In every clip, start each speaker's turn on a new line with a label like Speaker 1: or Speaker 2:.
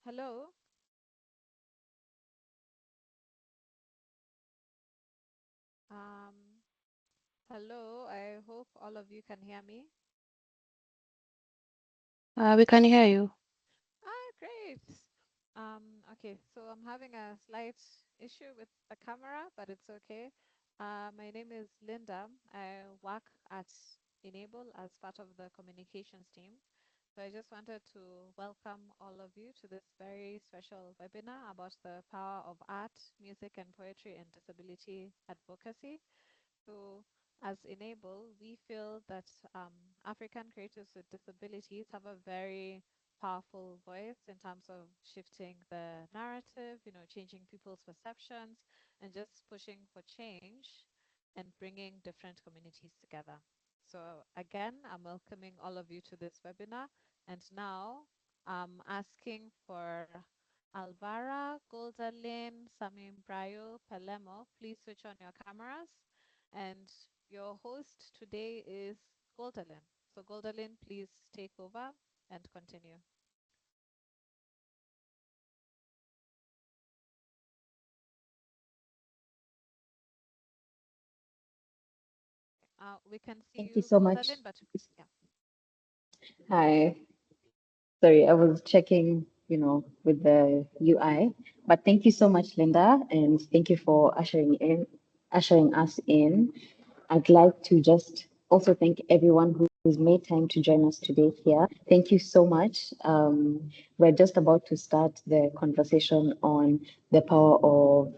Speaker 1: Hello. Um, Hello. I hope all of you can hear me.
Speaker 2: We can hear you.
Speaker 1: Great. Okay, so I'm having a slight issue with the camera, but it's okay. My name is Linda. I work at Enable as part of the communications team. So I just wanted to welcome all of you to this very special webinar about the power of art, music, and poetry in disability advocacy. So, as Enable, we feel that African creators with disabilities have a very powerful voice in terms of shifting the narrative, changing people's perceptions, and just pushing for change and bringing different communities together. So, again, I'm welcoming all of you to this webinar. And now I'm asking for Alvara, Goldalyn, Sammy Brayo, Pelemo, please switch on your cameras. And your host today is Goldalyn. So Goldalyn, please take over and continue. We can see
Speaker 3: Thank you
Speaker 1: you,
Speaker 3: so much.
Speaker 1: Goldalyn, but yeah.
Speaker 3: Hi. Sorry, I was checking, with the UI. But thank you so much, Linda, and thank you for ushering us in. I'd like to just also thank everyone who's made time to join us today here. Thank you so much. We're just about to start the conversation on the power of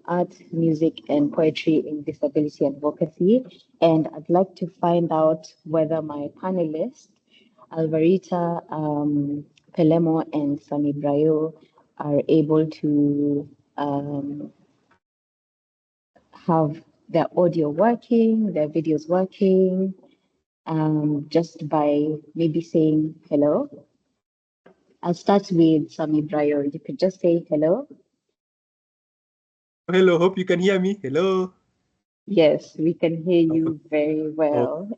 Speaker 3: art, music, and poetry in disability advocacy. And I'd like to find out whether my panelists, Alvarita, Pelemo, and Sammy Brayo, are able to have their audio working, their videos working, just by maybe saying hello. I'll start with Sammy Brayo. You could just say hello.
Speaker 4: Hello, hope you can hear me. Hello.
Speaker 3: Yes, we can hear
Speaker 4: Oh,
Speaker 3: you very
Speaker 4: oh,
Speaker 3: well,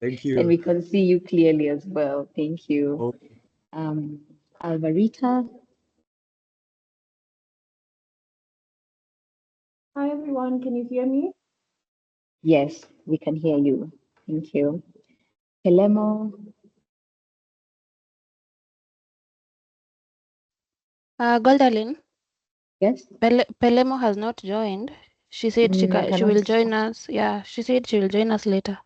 Speaker 4: thank
Speaker 3: and we
Speaker 4: you.
Speaker 3: can see you clearly as well. Thank you.
Speaker 4: Oh,
Speaker 3: Um, Alvarita,
Speaker 5: Hi everyone, can you hear me?
Speaker 3: yes, we can hear you. Thank you. Pelemo,
Speaker 2: Goldalyn,
Speaker 3: yes.
Speaker 2: Pelemo has not joined. She said
Speaker 3: I
Speaker 2: she
Speaker 3: cannot.
Speaker 2: will join us. Yeah, she said she will join us later.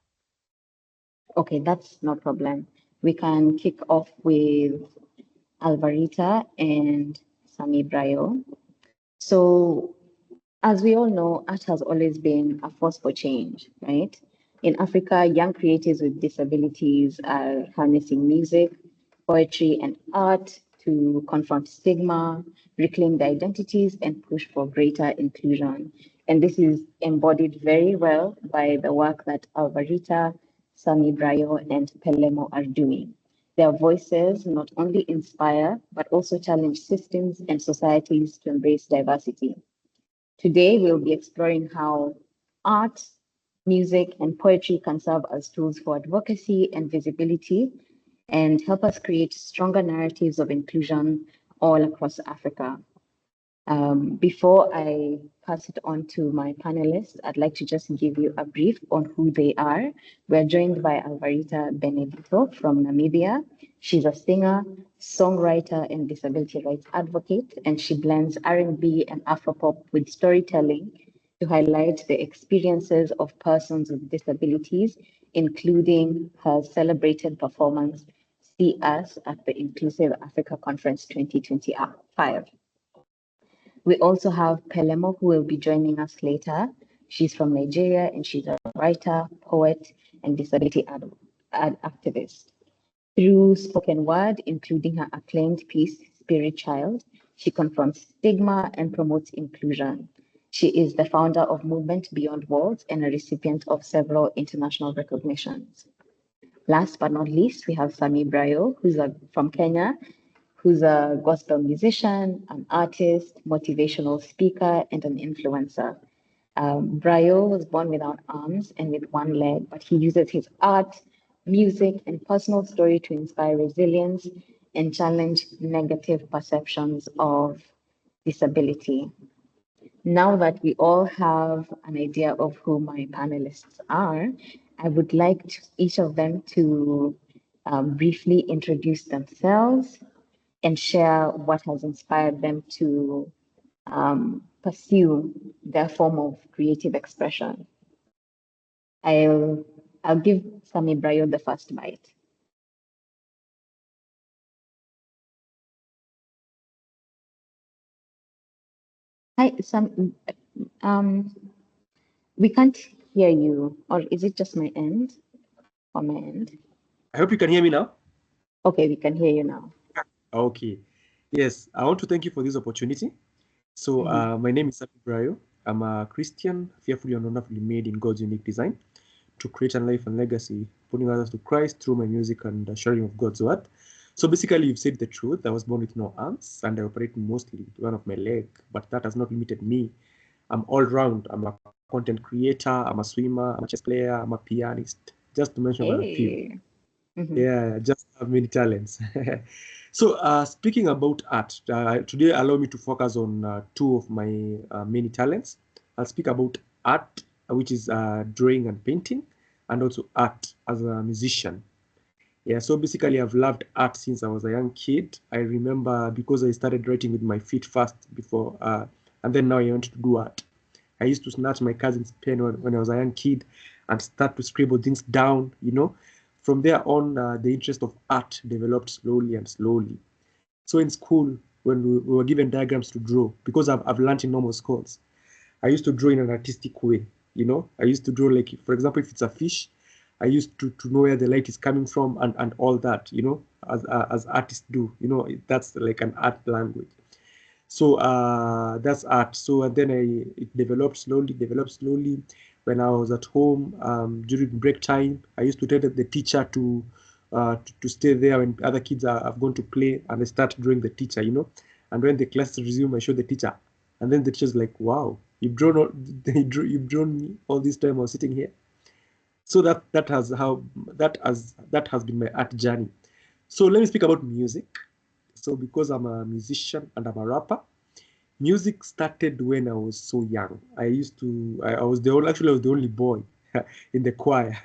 Speaker 3: Okay, that's no problem. We can kick off with Alvarita and Sami Brayo. So, as we all know, art has always been a force for change, right? In Africa, young creators with disabilities are harnessing music, poetry, and art to confront stigma, reclaim their identities, and push for greater inclusion. And this is embodied very well by the work that Alvarita, Sami Brayo, and Pelemo are doing. Their voices not only inspire, but also challenge systems and societies to embrace diversity. Today, we'll be exploring how art, music, and poetry can serve as tools for advocacy and visibility and help us create stronger narratives of inclusion all across Africa. Before I pass it on to my panelists, I'd like to just give you a brief on who they are. We're joined by Alvarita Benedito from Namibia. She's a singer, songwriter, and disability rights advocate, and she blends R&B and Afropop with storytelling to highlight the experiences of persons with disabilities, including her celebrated performance, See Us at the Inclusive Africa Conference 2025. We also have Pelemo, who will be joining us later. She's from Nigeria and she's a writer, poet, and disability activist. Through spoken word, including her acclaimed piece, Spirit Child, she confronts stigma and promotes inclusion. She is the founder of Movement Beyond Walls and a recipient of several international recognitions. Last but not least, we have Sammy Brayo, from Kenya, who's a gospel musician, an artist, motivational speaker, and an influencer. Brayo was born without arms and with one leg, but he uses his art, music, and personal story to inspire resilience and challenge negative perceptions of disability. Now that we all have an idea of who my panelists are, I would like each of them to briefly introduce themselves and share what has inspired them to pursue their form of creative expression. I'll give Sammy Brayo the first bite. Hi, Sam. Um, we can't hear you, or is it just my end? On my end?
Speaker 4: I hope you can hear me now.
Speaker 3: Okay, we can hear you now.
Speaker 4: Okay. Yes, I want to thank you for this opportunity. So, my name is Sammy Brayo. I'm a Christian, fearfully and wonderfully made in God's unique design to create a life and legacy, putting others to Christ through my music and the sharing of God's word. So basically, you've said the truth. I was born with no arms and I operate mostly with one of my leg, but that has not limited me. I'm all round. I'm a content creator. I'm a swimmer. I'm a chess player. I'm a pianist, just to mention but a few.
Speaker 3: Hey.
Speaker 4: Yeah, just have many talents. So, speaking about art, today allow me to focus on two of my many talents. I'll speak about art, which is drawing and painting, and also art as a musician. Yeah, so basically, I've loved art since I was a young kid. I remember because I started writing with my feet first before, and then now I want to do art. I used to snatch my cousin's pen when I was a young kid and start to scribble things down, you know. From there on, the interest of art developed slowly and slowly. So in school, when we were given diagrams to draw, because I've learned in normal schools, I used to draw in an artistic way, you know. I used to draw like, for example, if it's a fish, I used to know where the light is coming from and all that, you know, as artists do, you know, that's like an art language. So that's art. So and then it developed slowly. When I was at home during break time, I used to tell the teacher to stay there when other kids have gone to play, and I start drawing the teacher, you know. And when the class resume, I show the teacher, and then the teacher's like, "Wow, you've drawn all, you've drawn me all this time I was sitting here." So that has been my art journey. So let me speak about music. So because I'm a musician and I'm a rapper, music started when I was so young. I was the only, actually I was the only boy in the choir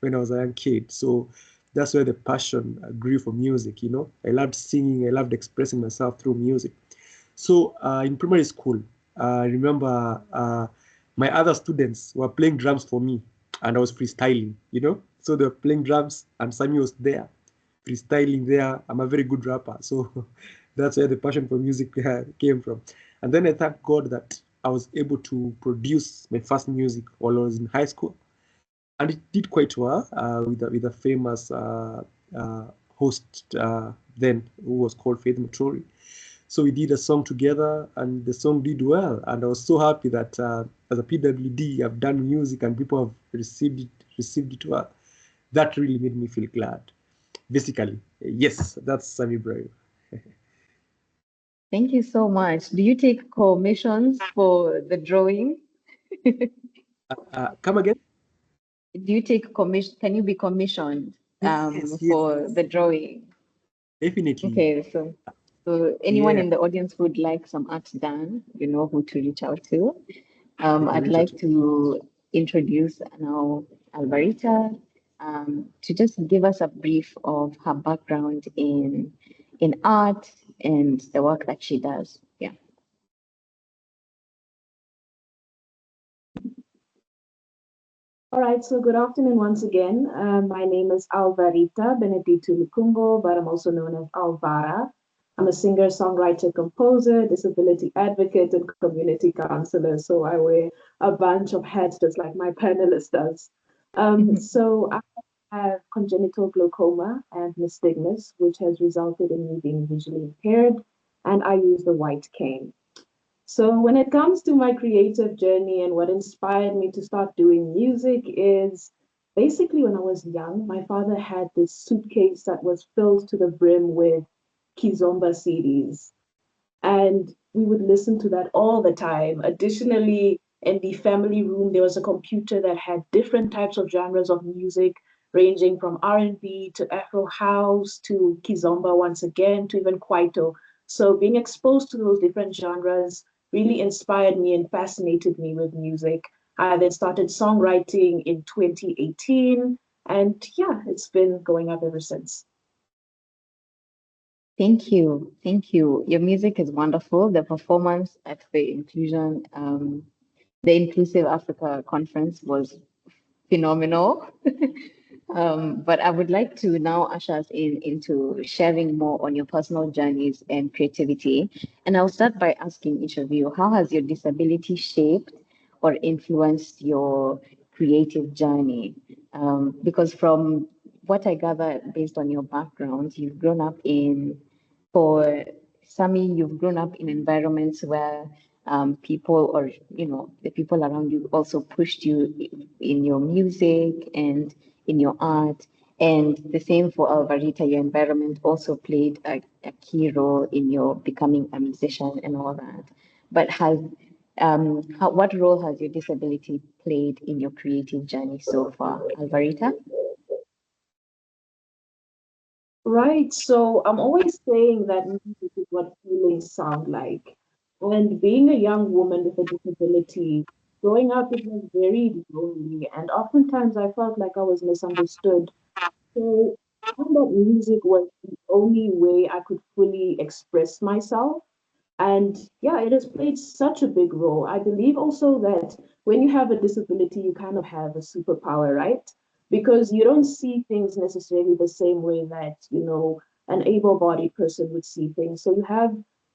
Speaker 4: when I was a young kid. So that's where the passion grew for music, you know. I loved singing, I loved expressing myself through music. So in primary school, I remember my other students were playing drums for me and I was freestyling, you know. So they were playing drums and Sammy was there freestyling there. I'm a very good rapper. So that's where the passion for music came from. And then I thank God that I was able to produce my first music while I was in high school. And it did quite well with a famous host then who was called Faith Matori. So we did a song together and the song did well. And I was so happy that as a PWD, I've done music and people have received it well. That really made me feel glad. Basically, yes, that's Sammy Brayo.
Speaker 3: Thank you so much. Do you take commissions for the drawing?
Speaker 4: Come again?
Speaker 3: Do you take commission? Can you be commissioned
Speaker 4: Yes, yes,
Speaker 3: for the drawing?
Speaker 4: definitely.
Speaker 3: Okay, so anyone
Speaker 4: Yeah,
Speaker 3: in the audience who would like some art done, you know who to reach out to.
Speaker 4: you can
Speaker 3: I'd
Speaker 4: reach out
Speaker 3: like
Speaker 4: to.
Speaker 3: to introduce now Alvarita to just give us a brief of her background in art and the work that she does. Yeah.
Speaker 5: All right, so good afternoon once again. My name is Alvarita Benedito, but I'm also known as Alvara. I'm a singer, songwriter, composer, disability advocate, and community counselor. So I wear a bunch of hats just like my panelist does. So I have congenital glaucoma and nystagmus, which has resulted in me being visually impaired, and I use the white cane. So when it comes to my creative journey and what inspired me to start doing music is basically when I was young, my father had this suitcase that was filled to the brim with Kizomba CDs. And we would listen to that all the time. Additionally, in the family room, there was a computer that had different types of genres of music. ranging from R&B to Afro house to kizomba once again to even kwaito. So being exposed to those different genres really inspired me and fascinated me with music. I then started songwriting in 2018, and yeah, it's been going up ever since.
Speaker 3: Thank you. Thank you. Your music is wonderful. The performance at the Inclusive Africa conference was phenomenal. But I would like to now usher us into sharing more on your personal journeys and creativity. And I'll start by asking each of you, how has your disability shaped or influenced your creative journey? Because from what I gather based on your background, you've grown up for Sammy, you've grown up in environments where people or the people around you also pushed you in your music and in your art, and the same for Alvarita. Your environment also played a key role in your becoming a musician and all that. But what role has your disability played in your creative journey so far, Alvarita?
Speaker 5: Right. So I'm always saying that music is what feelings sound like. And being a young woman with a disability, growing up, it was very lonely. And oftentimes I felt like I was misunderstood. So I found that music was the only way I could fully express myself. And yeah, it has played such a big role. I believe also that when you have a disability, you kind of have a superpower, right? Because you don't see things necessarily the same way that, an able-bodied person would see things. So you have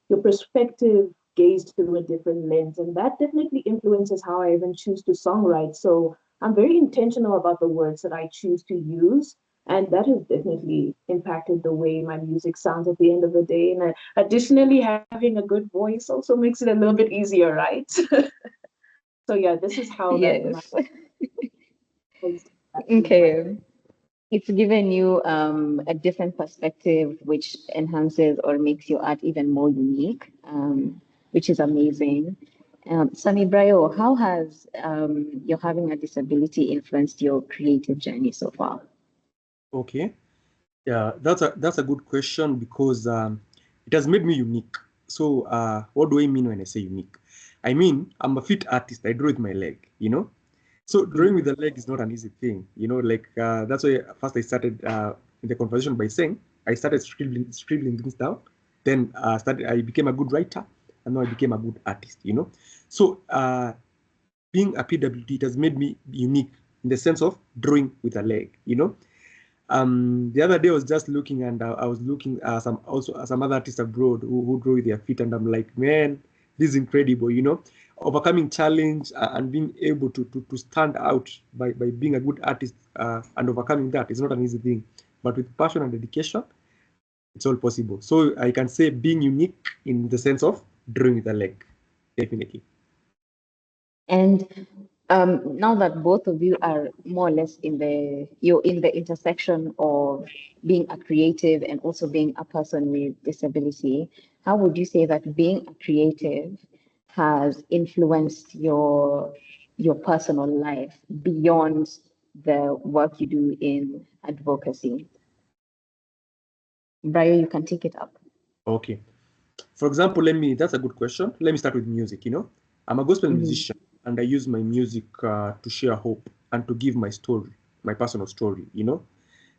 Speaker 5: your perspective gazed through a different lens, and that definitely influences how I even choose to songwrite. So I'm very intentional about the words that I choose to use, and that has definitely impacted the way my music sounds at the end of the day. And additionally, having a good voice also makes it a little bit easier, right? So yeah, this is how that my
Speaker 3: Yes.
Speaker 5: has impacted my.
Speaker 3: Okay. It's given you a different perspective, which enhances or makes your art even more unique, which is amazing. Sammy Brayo, how has your having a disability influenced your creative journey so far?
Speaker 4: Okay. Yeah, that's a good question because it has made me unique. So, what do I mean when I say unique? I mean, I'm a fit artist. I draw with my leg. So drawing with the leg is not an easy thing. Like that's why first I started in the conversation by saying I started scribbling things down. Then I became a good writer, and now I became a good artist. So being a PWD, it has made me unique in the sense of drawing with a leg. The other day I was just looking and I was looking some other artists abroad who draw with their feet, and I'm like, man, this is incredible. Overcoming challenge and being able to stand out by being a good artist and overcoming that is not an easy thing. But with passion and dedication, it's all possible. So I can say being unique in the sense of drawing with a leg, definitely.
Speaker 3: And now that both of you are more or less you're in the intersection of being a creative and also being a person with disability, how would you say that being a creative has influenced your personal life beyond the work you do in advocacy? Brayo, you can take it up.
Speaker 4: Okay. For example, that's a good question. Let me start with music. I'm a gospel
Speaker 3: Mhm.
Speaker 4: musician and I use my music to share hope and to give my story, my personal story.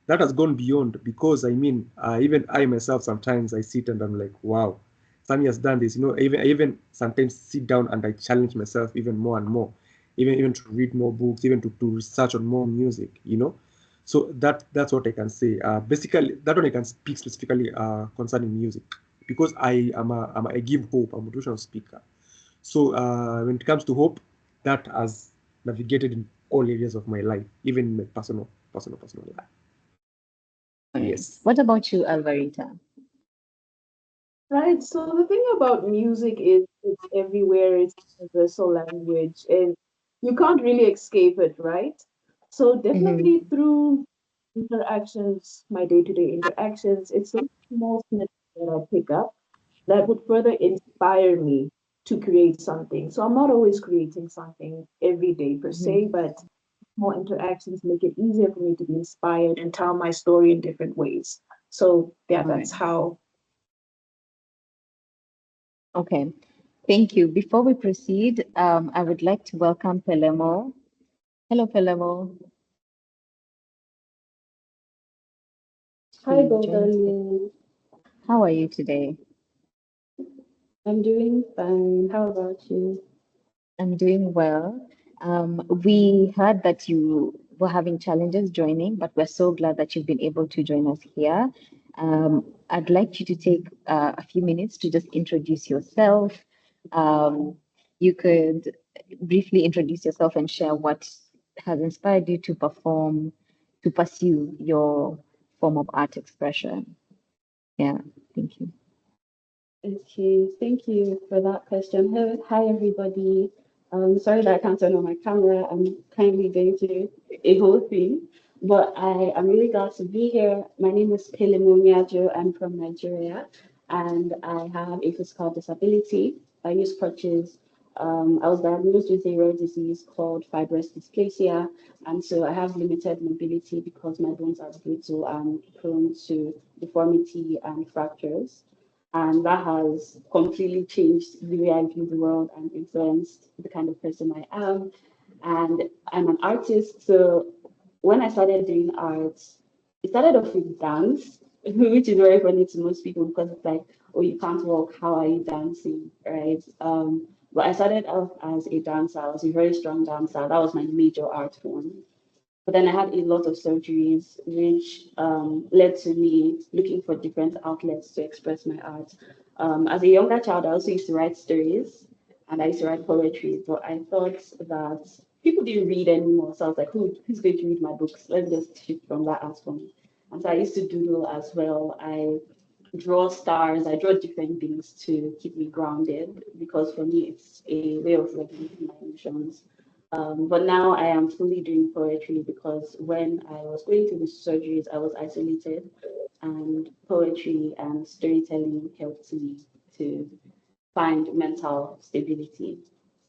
Speaker 4: That has gone beyond because even I myself, sometimes I sit and I'm like, wow, Sammy has done this. I even sometimes sit down and I challenge myself even more and more, even to read more books, even to research on more music. So that's what I can say. Basically, that one I can speak specifically concerning music because I give hope. I'm a motivational speaker. So when it comes to hope, that has navigated in all areas of my life, even in my personal life.
Speaker 3: All right.
Speaker 4: Yes.
Speaker 3: What about you, Alvarita?
Speaker 5: Right. So the thing about music is it's everywhere, it's a universal language, and you can't really escape it, right? So
Speaker 3: Mhm.
Speaker 5: definitely through interactions, my day-to-day interactions, it's those small snippets that I pick up that would further inspire me to create something. So I'm not always creating something every day per se,
Speaker 3: Mhm.
Speaker 5: but more interactions make it easier for me to be inspired and tell my story in different ways. So yeah,
Speaker 3: All right.
Speaker 5: that's how.
Speaker 3: Okay. Thank you. Before we proceed, I would like to welcome Pelemo. Hello, Pelemo,
Speaker 6: Hi,
Speaker 3: to join us.
Speaker 6: Goldalyn.
Speaker 3: How are you today?
Speaker 6: I'm doing fine. How about you?
Speaker 3: I'm doing well. We heard that you were having challenges joining, but we're so glad that you've been able to join us here. I'd like you to take a few minutes to just introduce yourself. Um, you could briefly introduce yourself and share what has inspired you to perform, to pursue your form of art expression. Yeah, thank you.
Speaker 6: Okay, thank you for that question. Hi, everybody. Sorry that I can't turn on my camera. I'm kindly going through a whole thing, but I am really glad to be here. My name is Pelemo Nyajo. I'm from Nigeria, and I have a physical disability. I use crutches. I was diagnosed with a rare disease called fibrous dysplasia, and so I have limited mobility because my bones are brittle and prone to deformity and fractures. And that has completely changed the way I view the world and influenced the kind of person I am. And I'm an artist. So when I started doing art, it started off with dance, which is very funny to most people because it's like, oh, you can't walk, how are you dancing, right? But I started off as a dancer. I was a very strong dancer. That was my major art form. But then I had a lot of surgeries, which led to me looking for different outlets to express my art. As a younger child, I also used to write stories and I used to write poetry, but I thought that people didn't read anymore. So I was like, who's going to read my books? Let's just shift from that art form. And so I used to doodle as well. I draw stars, I draw different things to keep me grounded because for me, it's a way of regulating my emotions. But now I am fully doing poetry because when I was going through the surgeries, I was isolated, and poetry and storytelling helped me to find mental stability.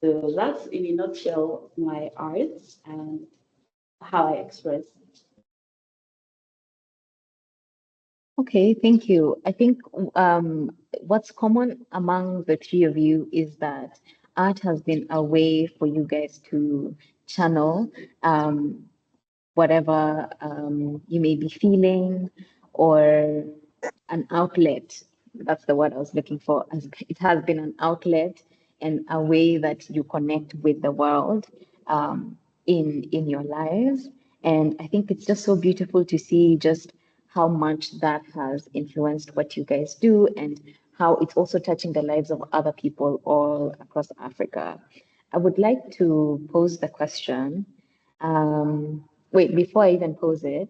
Speaker 6: So that's in a nutshell my art and how I express.
Speaker 3: Okay, thank you. I think what's common among the three of you is that art has been a way for you guys to channel um, whatever you may be feeling or an outlet. That's the word I was looking for. It has been an outlet and a way that you connect with the world in your lives. And I think it's just so beautiful to see just how much that has influenced what you guys do and how it's also touching the lives of other people all across Africa. I would like to pose the question. Wait, before I even pose it,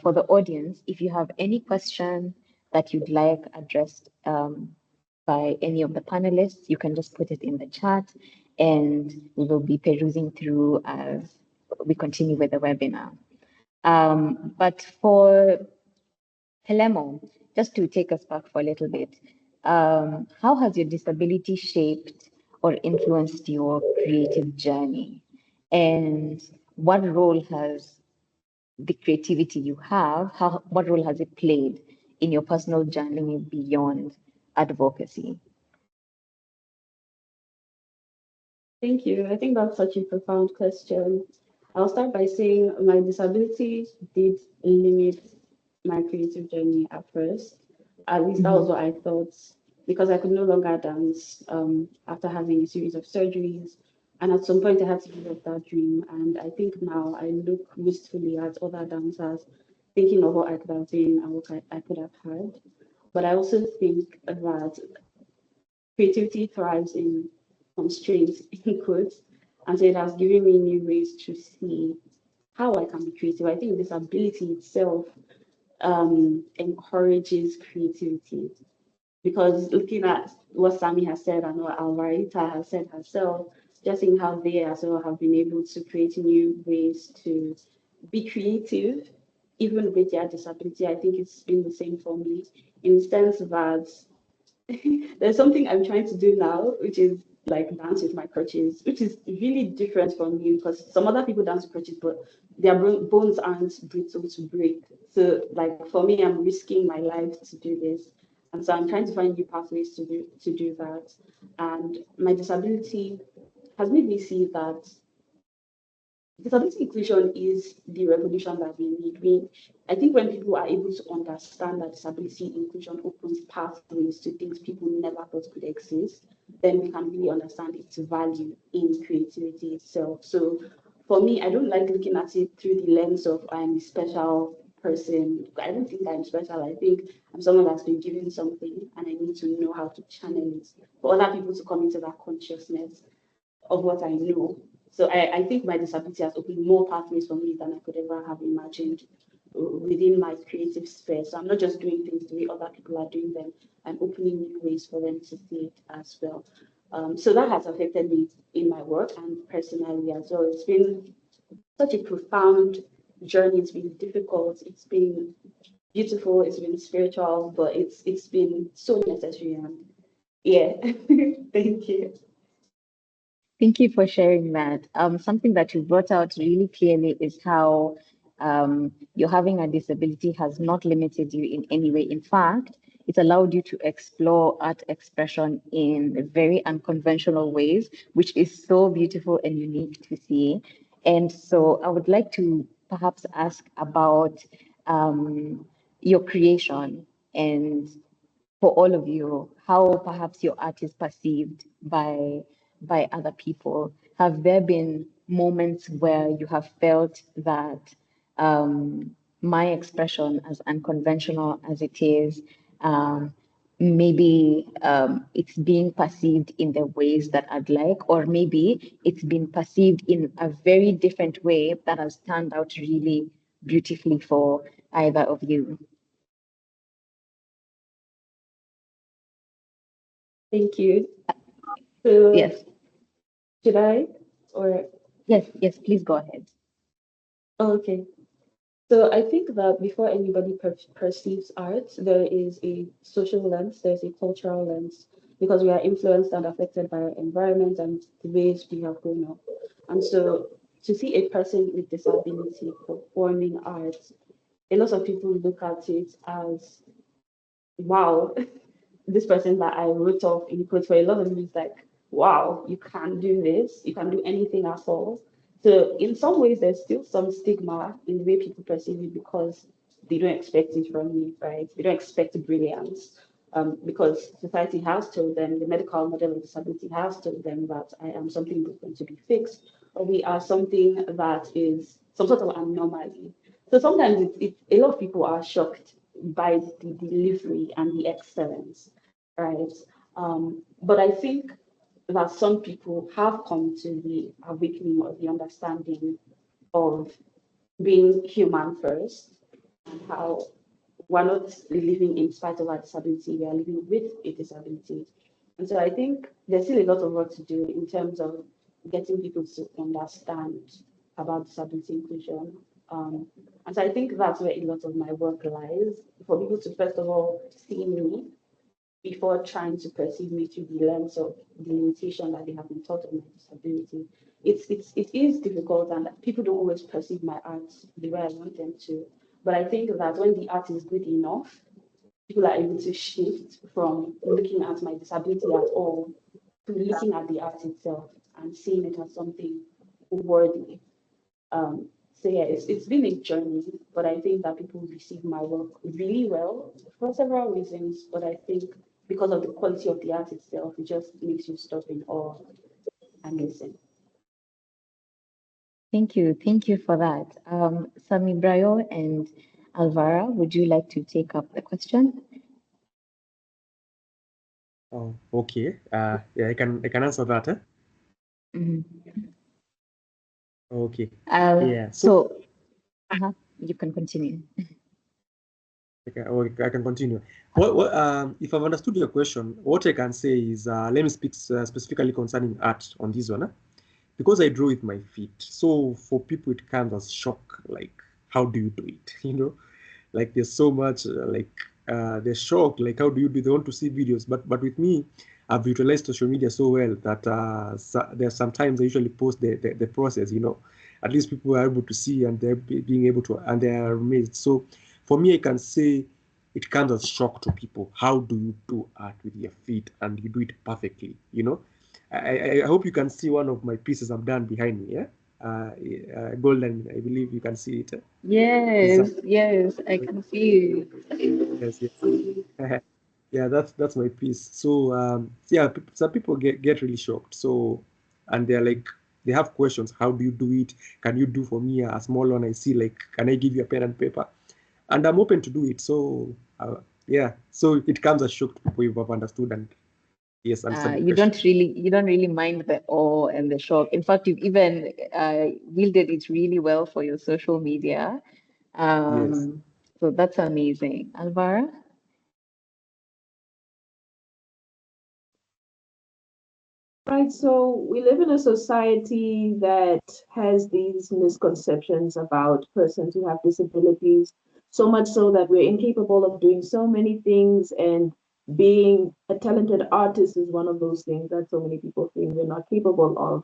Speaker 3: for the audience, if you have any question that you'd like addressed by any of the panelists, you can just put it in the chat and we will be perusing through as we continue with the webinar. But for Pelemo, just to take us back for a little bit, how has your disability shaped or influenced your creative journey? And what role has the creativity you have, what role has it played in your personal journey beyond advocacy?
Speaker 6: Thank you. I think that's such a profound question. I'll start by saying my disability did limit my creative journey at first. At least that was
Speaker 3: Mhm.
Speaker 6: what I thought, because I could no longer dance after having a series of surgeries. And at some point, I had to give up that dream. And I think now I look wistfully at other dancers, thinking of what I could have been and what I could have had. But I also think that creativity thrives in constraints, in quotes. And so it has given me new ways to see how I can be creative. I think this ability itself encourages creativity because looking at what Sammy has said and what Alvarita has said herself, just seeing how they as well have been able to create new ways to be creative, even with their disability, I think it's been the same for me in the sense that there's something I'm trying to do now, which is like dance with my crutches, which is really different from me because some other people dance with crutches, but their bones aren't brittle to break. So, like for me, I'm risking my life to do this, and so I'm trying to find new pathways to do that. And my disability has made me see that disability inclusion is the revolution that we need. I think when people are able to understand that disability inclusion opens pathways to things people never thought could exist, then we can really understand its value in creativity itself. So for me, I don't like looking at it through the lens of I'm a special person. I don't think I'm special. I think I'm someone that's been given something and I need to know how to channel it for other people to come into that consciousness of what I know. So I think my disability has opened more pathways for me than I could ever have imagined within my creative sphere. So I'm not just doing things the way other people are doing them. I'm opening new ways for them to see it as well. So that has affected me in my work and personally as well. It's been such a profound journey. It's been difficult. It's been beautiful. It's been spiritual, but it's been so necessary. And yeah, thank you.
Speaker 3: Thank you for sharing that. Something that you brought out really clearly is how your having a disability has not limited you in any way. In fact, it allowed you to explore art expression in very unconventional ways, which is so beautiful and unique to see. And so I would like to perhaps ask about your creation and for all of you, how perhaps your art is perceived by other people. Have there been moments where you have felt that my expression, as unconventional as it is, maybe it's being perceived in the ways that I'd like, or maybe it's been perceived in a very different way that has turned out really beautifully for either of you?
Speaker 6: Thank you. So
Speaker 3: Yes,
Speaker 6: should I? Or
Speaker 3: yes, please go ahead.
Speaker 6: okay. So I think that before anybody perceives art, there is a social lens, there's a cultural lens, because we are influenced and affected by our environment and the ways we have grown up. And so to see a person with disability performing art, a lot of people look at it as wow, this person that I wrote off in quotes for a lot of me is like, wow, you can do this, you can do anything at all. So in some ways, there's still some stigma in the way people perceive it because they don't expect it from me, right? They don't expect brilliance. Because society has told them, the medical model of disability has told them that I am something broken to be fixed, or we are something that is some sort of anomaly. So sometimes a lot of people are shocked by the delivery and the excellence, right? But I think that some people have come to the awakening or the understanding of being human first and how we're not living in spite of our disability, we are living with a disability. And so I think there's still a lot of work to do in terms of getting people to understand about disability inclusion. Um, and so I think that's where a lot of my work lies, for people to first of all see me before trying to perceive me through the lens of the limitation that they have been taught of my disability. It is difficult and people don't always perceive my art the way I want them to. But I think that when the art is good enough, people are able to shift from looking at my disability at all to looking at the art itself and seeing it as something worthy. So yeah, it's been a journey, but I think that people receive my work really well for several reasons. But I think because of the quality of the art itself, it just makes you stop in awe and listen.
Speaker 3: Thank you. Thank you for that. Sammy Brayo and Alvara, would you like to take up the question?
Speaker 4: Oh, okay. Yeah, I can answer that.
Speaker 3: Mhm.
Speaker 4: Okay.
Speaker 3: Uh,
Speaker 4: Yeah. So
Speaker 3: so, you can continue.
Speaker 4: I can continue. If I've understood your question, what I can say is, let me speak specifically concerning art on this one, because I draw with my feet. So for people, it comes as shock, like, how do you do it? Like there's so much, like they're shocked. Like, how do you do? They want to see videos, but with me, I've utilized social media so well that there's sometimes I usually post the process. At least people are able to see and they're being able to, and they are amazed. So for me, I can say it comes as shock to people. How do you do art with your feet and you do it perfectly? I hope you can see one of my pieces I've done behind me. Yeah, Goldalyn, I believe you can see it. This is
Speaker 3: Yes, yes, I can see.
Speaker 4: yes, yes. Yeah, that's my piece. So yeah, some people get really shocked. So and they're like they have questions. How do you do it? Can you do for me a small one? I see, like, can I give you a pen and paper? And I'm open to do it. So yeah, so it comes as shock to people who have understood and yes, understand the
Speaker 3: You
Speaker 4: question.
Speaker 3: don't really mind the awe and the shock. In fact, you've even wielded it really well for your social media.
Speaker 4: Yes.
Speaker 3: So that's amazing. Alvara?
Speaker 5: Right, so we live in a society that has these misconceptions about persons who have disabilities, so much so that we're incapable of doing so many things, and being a talented artist is one of those things that so many people think we're not capable of.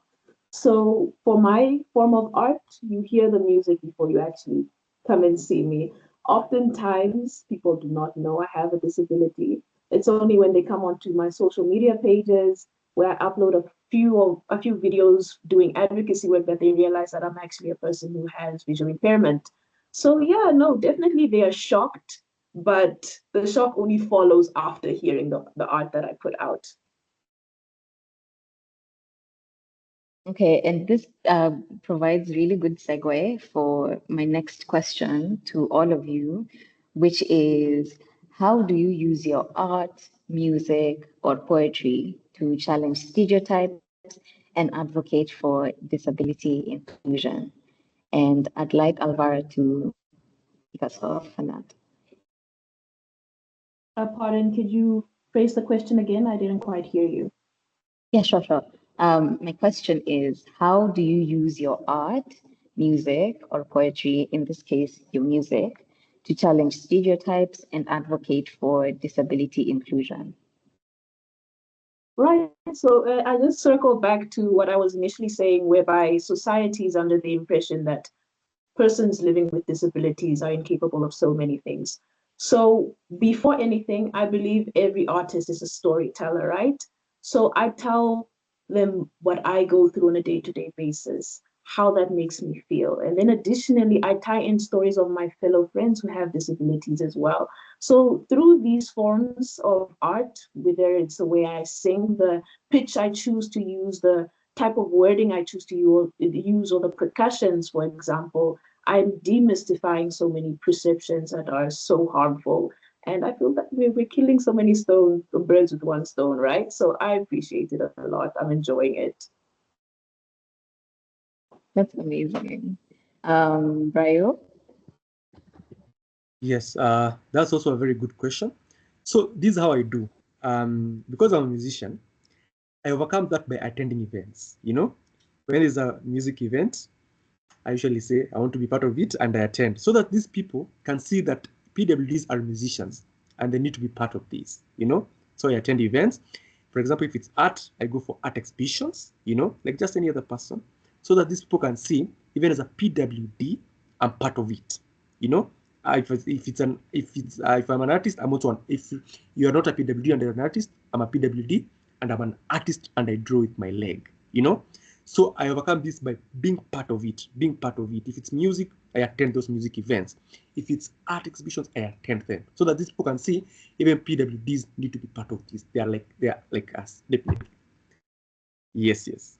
Speaker 5: So for my form of art, you hear the music before you actually come and see me. Oftentimes, people do not know I have a disability. It's only when they come onto my social media pages where I upload a few videos doing advocacy work that they realize that I'm actually a person who has visual impairment. So yeah, no, definitely they are shocked, but the shock only follows after hearing the art that I put out.
Speaker 3: Okay, and this provides really good segue for my next question to all of you, which is how do you use your art, music, or poetry to challenge stereotypes and advocate for disability inclusion? And I'd like Alvara to kick us off on that.
Speaker 5: Pardon, could you phrase the question again? I didn't quite hear you.
Speaker 3: Yeah, sure, sure. My question is, how do you use your art, music, or poetry, in this case, your music, to challenge stereotypes and advocate for disability inclusion?
Speaker 5: Right. So I just circle back to what I was initially saying, whereby society is under the impression that persons living with disabilities are incapable of so many things. So before anything, I believe every artist is a storyteller, right? So I tell them what I go through on a day-to-day basis, how that makes me feel. And then additionally, I tie in stories of my fellow friends who have disabilities as well. So through these forms of art, whether it's the way I sing, the pitch I choose to use, the type of wording I choose to use, or the percussions, for example, I'm demystifying so many perceptions that are so harmful. And I feel that we're killing so many birds with one stone, right? So I appreciate it a lot. I'm enjoying it.
Speaker 3: That's amazing. Brayo?
Speaker 4: Yes, that's also a very good question. So this is how I do. Because I'm a musician, I overcome that by attending events. When there's a music event, I usually say I want to be part of it and I attend so that these people can see that PWDs are musicians and they need to be part of this. So I attend events. For example, if it's art, I go for art exhibitions, like just any other person, so that these people can see, even as a PWD, I'm part of it. You know, if I'm an artist, I'm also if you are not a PWD and you're an artist, I'm a PWD and I'm an artist and I draw with my leg. So I overcome this by being part of it, being part of it. If it's music, I attend those music events. If it's art exhibitions, I attend them. So that these people can see even PWDs need to be part of this. They are like us, definitely. Yes, yes.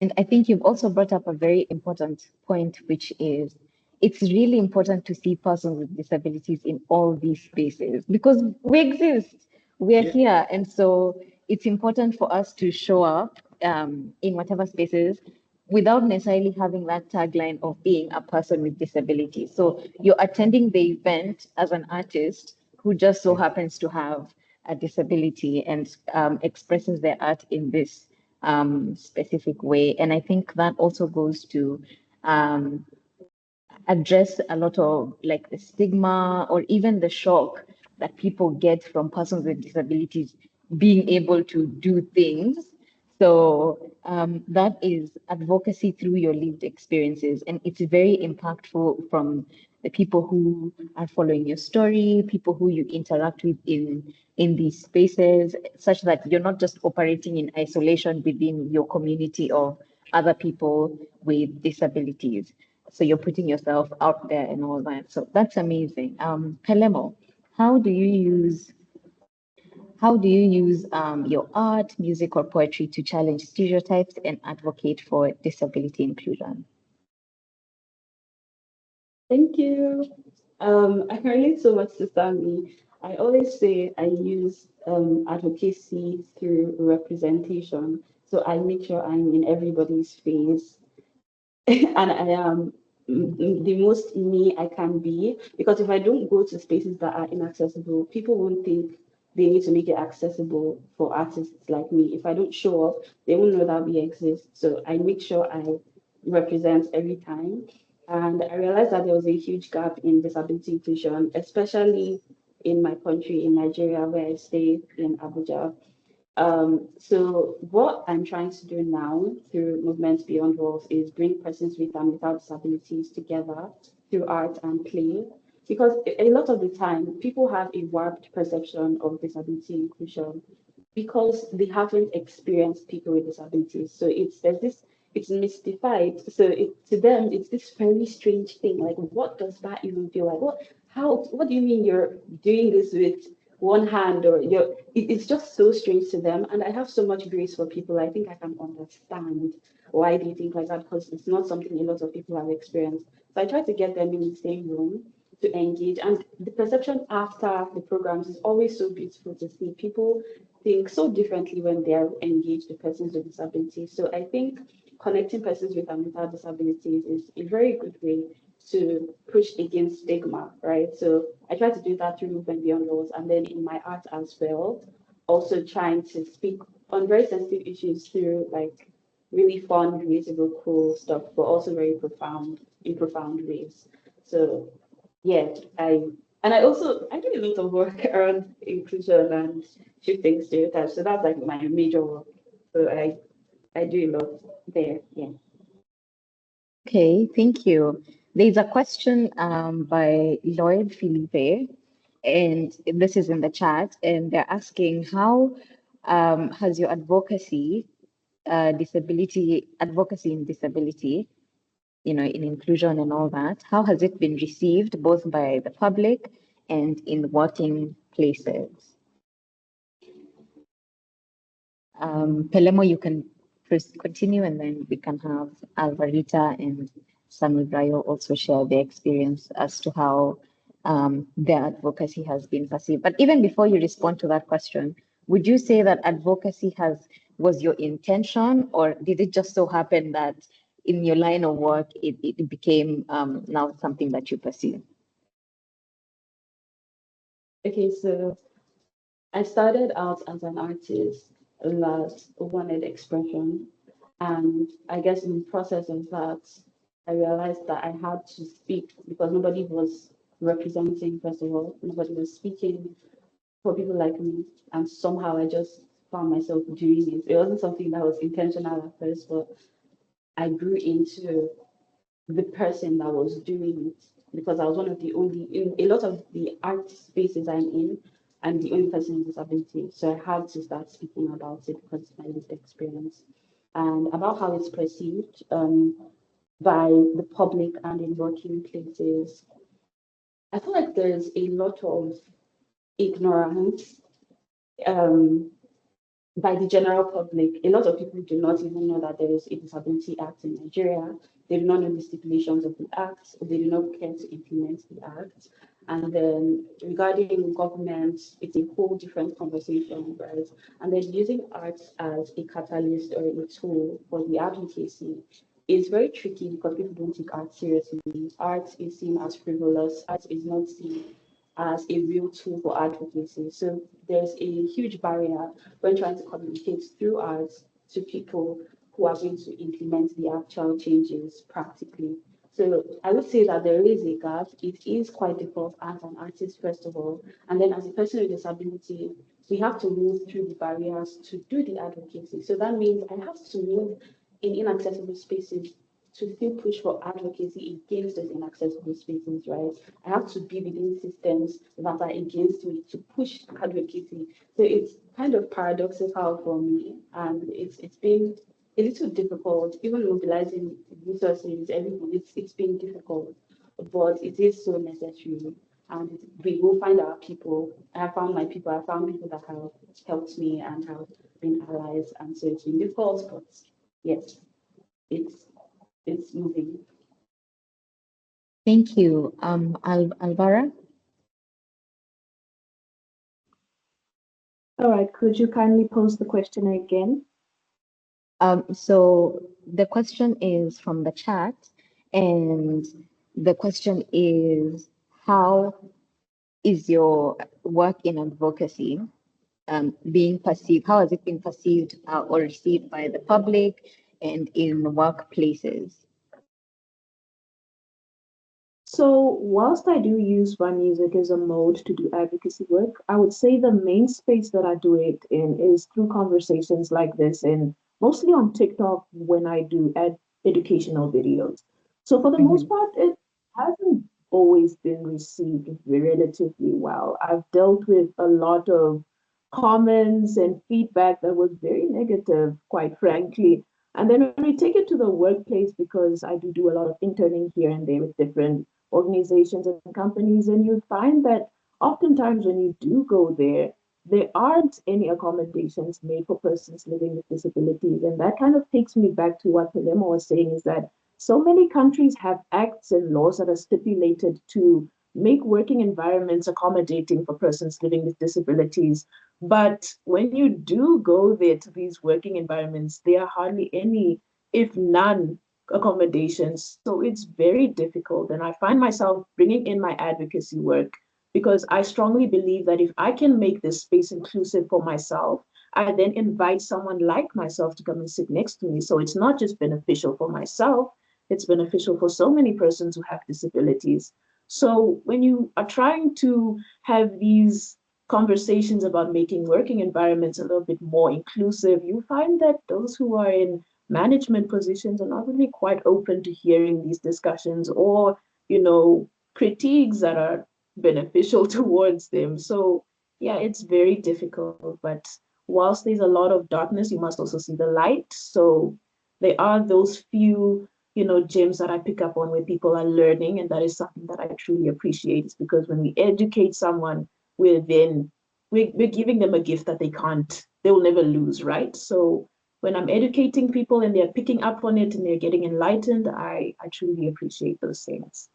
Speaker 3: And I think you've also brought up a very important point, which is it's really important to see persons with disabilities in all these spaces because we exist, we're
Speaker 4: Yeah.
Speaker 3: here. And so it's important for us to show up in whatever spaces without necessarily having that tagline of being a person with disability. So you're attending the event as an artist who just so
Speaker 4: Yeah.
Speaker 3: happens to have a disability and expresses their art in this specific way. And I think that also goes to address a lot of like the stigma or even the shock that people get from persons with disabilities being able to do things. So that is advocacy through your lived experiences, and it's very impactful from the people who are following your story, people who you interact with in these spaces, such that you're not just operating in isolation within your community of other people with disabilities. So you're putting yourself out there and all that. So that's amazing. Pelemo, how do you use your art, music, or poetry to challenge stereotypes and advocate for disability inclusion?
Speaker 6: Thank you. I can relate so much to Sammy. I always say I use advocacy through representation. So I make sure I'm in everybody's face and I am the most me I can be. Because if I don't go to spaces that are inaccessible, people won't think they need to make it accessible for artists like me. If I don't show up, they won't know that we exist. So I make sure I represent every time. And I realized that there was a huge gap in disability inclusion, especially in my country, in Nigeria, where I stay in Abuja. So what I'm trying to do now through Movements Beyond Walls is bring persons with and without disabilities together through art and play. Because a lot of the time, people have a warped perception of disability inclusion because they haven't experienced people with disabilities. So it's mystified. So to them it's this very strange thing. Like, what does that even feel like? What do you mean you're doing this with one hand, or it's just so strange to them. And I have so much grace for people. I think I can understand why they think like that, because it's not something a lot of people have experienced. So I try to get them in the same room to engage. And the perception after the programs is always so beautiful to see. People think so differently when they are engaged with persons with disabilities. So I think connecting persons with and without disabilities is a very good way to push against stigma, right? So I try to do that through Movement Beyond Laws, and then in my art as well, also trying to speak on very sensitive issues through like really fun, relatable, cool stuff, but also very profound in profound ways. So yeah, I also I do a lot of work around inclusion and shifting stereotypes. So that's like my major work. So I do a lot there. Yeah.
Speaker 3: Okay, thank you. There's a question by Lloyd Felipe, and this is in the chat, and they're asking how has your advocacy in disability, in inclusion and all that, how has it been received both by the public and in working places? Pelemo, you can first continue, and then we can have Alvarita and Sammy Brayo also share their experience as to how their advocacy has been perceived. But even before you respond to that question, would you say that advocacy was your intention, or did it just so happen that in your line of work it became now something that you pursue?
Speaker 6: Okay, so I started out as an artist that wanted expression. And I guess in the process of that, I realized that I had to speak because nobody was representing, first of all, nobody was speaking for people like me. And somehow I just found myself doing it. It wasn't something that was intentional at first, but I grew into the person that was doing it because I was one of the only in a lot of the art spaces I'm in. I'm the only person with disability, so I had to start speaking about it because it's my lived experience and about how it's perceived by the public and in working places. I feel like there's a lot of ignorance um, by the general public. A lot of people do not even know that there is a Disability Act in Nigeria. They do not know the stipulations of the Act. They do not care to implement the Act. And then regarding government, it's a whole different conversation, right? And then using art as a catalyst or a tool for the advocacy is very tricky because people don't take art seriously. Art is seen as frivolous. Art is not seen as a real tool for advocacy. So there's a huge barrier when trying to communicate through art to people who are going to implement the actual changes practically. So I would say that there is a gap. It is quite difficult as an artist, first of all. And then as a person with disability, we have to move through the barriers to do the advocacy. So that means I have to move in inaccessible spaces to still push for advocacy against those inaccessible spaces, right? I have to be within systems that are against me to push advocacy. So it's kind of paradoxical for me, and it's been a little difficult, even mobilizing resources, everything. It's been difficult, but it is so necessary. And we will find our people. I have found my people. I found people that have helped me and have been allies. And so it's been difficult, but yes, it's it's moving.
Speaker 3: Thank you. Alvara?
Speaker 5: All right, could you kindly pose the question again?
Speaker 3: So the question is from the chat, and the question is, how is your work in advocacy being perceived? How has it been perceived or received by the public and in workplaces?
Speaker 5: So, whilst I do use my music as a mode to do advocacy work, I would say the main space that I do it in is through conversations like this, and mostly on TikTok when I do educational videos. So, for the most
Speaker 3: Mhm.
Speaker 5: part, it hasn't always been received relatively well. I've dealt with a lot of comments and feedback that was very negative, quite frankly. And then when we take it to the workplace, because I do a lot of interning here and there with different organizations and companies, and you find that oftentimes when you do go there, there aren't any accommodations made for persons living with disabilities. And that kind of takes me back to what Pelemo was saying, is that so many countries have acts and laws that are stipulated to make working environments accommodating for persons living with disabilities. But when you do go there to these working environments, there are hardly any, if none, accommodations. So it's very difficult. And I find myself bringing in my advocacy work because I strongly believe that if I can make this space inclusive for myself, I then invite someone like myself to come and sit next to me. So it's not just beneficial for myself, it's beneficial for so many persons who have disabilities. So when you are trying to have these conversations about making working environments a little bit more inclusive, you find that those who are in management positions are not really quite open to hearing these discussions or, critiques that are beneficial towards them. So, yeah, it's very difficult. But whilst there's a lot of darkness, you must also see the light. So, there are those few, gems that I pick up on where people are learning. And that is something that I truly appreciate. It's because when we educate someone, we're giving them a gift that they will never lose, right? So when I'm educating people and they're picking up on it and they're getting enlightened, I truly appreciate those things.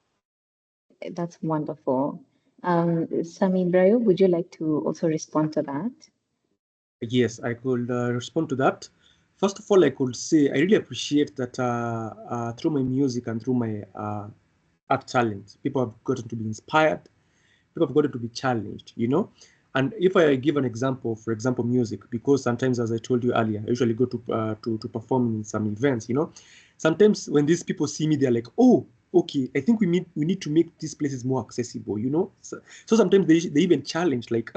Speaker 3: That's wonderful. Sammy Brayo, would you like to also respond to that?
Speaker 4: Yes, I could respond to that. First of all, I could say I really appreciate that through my music and through my art talent, people have gotten to be inspired, people have gotten to be challenged. And if I give an example, for example, music, because sometimes, as I told you earlier, I usually go to perform in some events. Sometimes when these people see me, they're like, "Oh, okay, I think we need to make these places more accessible." So sometimes they even challenge, like,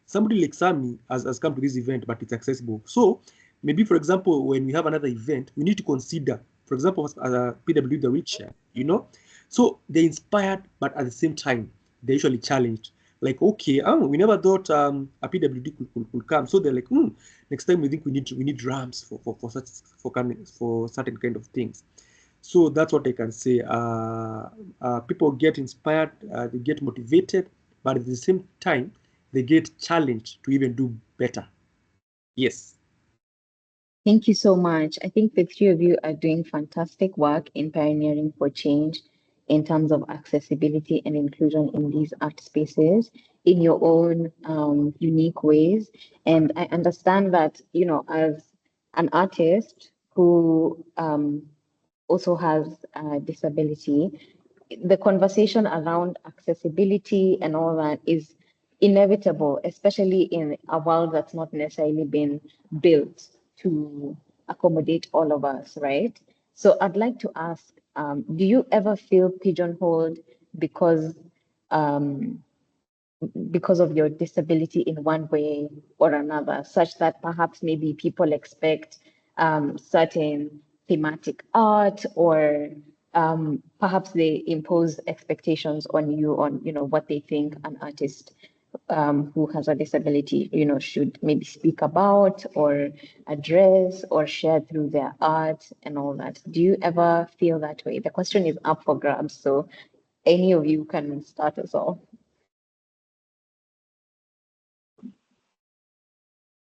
Speaker 4: somebody like Sammy has come to this event, but it's accessible. So maybe, for example, when we have another event, we need to consider, for example, as a PW the wheelchair. So they're inspired, but at the same time, they're usually challenged. Like, okay, we never thought a PWD could come. So they're like, next time we need ramps for certain kind of things. So that's what I can say. People get inspired, they get motivated, but at the same time, they get challenged to even do better. Yes.
Speaker 3: Thank you so much. I think the three of you are doing fantastic work in pioneering for change in terms of accessibility and inclusion in these art spaces in your own unique ways. And I understand that, as an artist who also has a disability, the conversation around accessibility and all that is inevitable, especially in a world that's not necessarily been built to accommodate all of us, right? So I'd like to ask, do you ever feel pigeonholed because um, because of your disability in one way or another, such that perhaps maybe people expect certain thematic art, or perhaps they impose expectations on you on, what they think an artist who has a disability, should maybe speak about or address or share through their art and all that. Do you ever feel that way? The question is up for grabs, so any of you can start us off.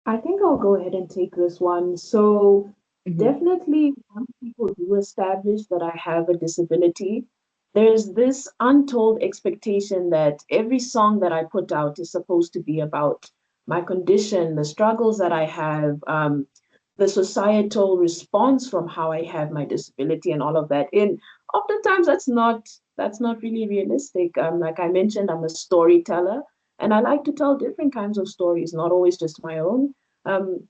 Speaker 5: I think I'll go ahead and take this one. So,
Speaker 3: Mhm.
Speaker 5: definitely, once people do establish that I have a disability, there's this untold expectation that every song that I put out is supposed to be about my condition, the struggles that I have, the societal response from how I have my disability, and all of that. And oftentimes, that's not really realistic. Like I mentioned, I'm a storyteller. And I like to tell different kinds of stories, not always just my own.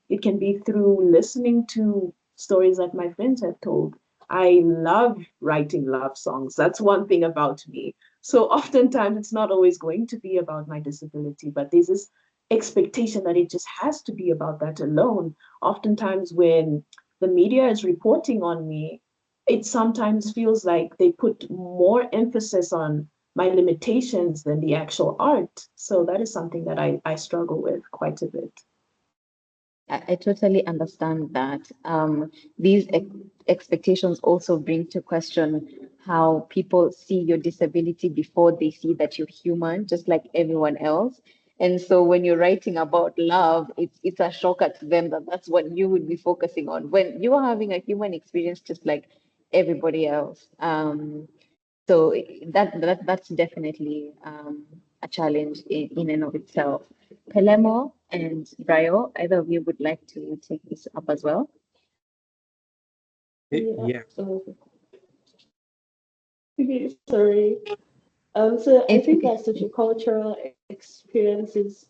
Speaker 5: It can be through listening to stories that my friends have told. I love writing love songs. That's one thing about me. So oftentimes it's not always going to be about my disability, but there's this expectation that it just has to be about that alone. Oftentimes, when the media is reporting on me, it sometimes feels like they put more emphasis on my limitations than the actual art. So that is something that I struggle with quite a bit.
Speaker 3: I totally understand that. These expectations also bring to question how people see your disability before they see that you're human, just like everyone else. And so when you're writing about love, it's a shocker to them that that's what you would be focusing on when you are having a human experience just like everybody else. So that's definitely a challenge in and of itself. Pelemo and Brayo, either of you would like to take this up as well?
Speaker 6: Yeah.
Speaker 4: Yeah.
Speaker 6: Okay, sorry. So I
Speaker 3: It's
Speaker 6: think
Speaker 3: okay.
Speaker 6: that sociocultural experiences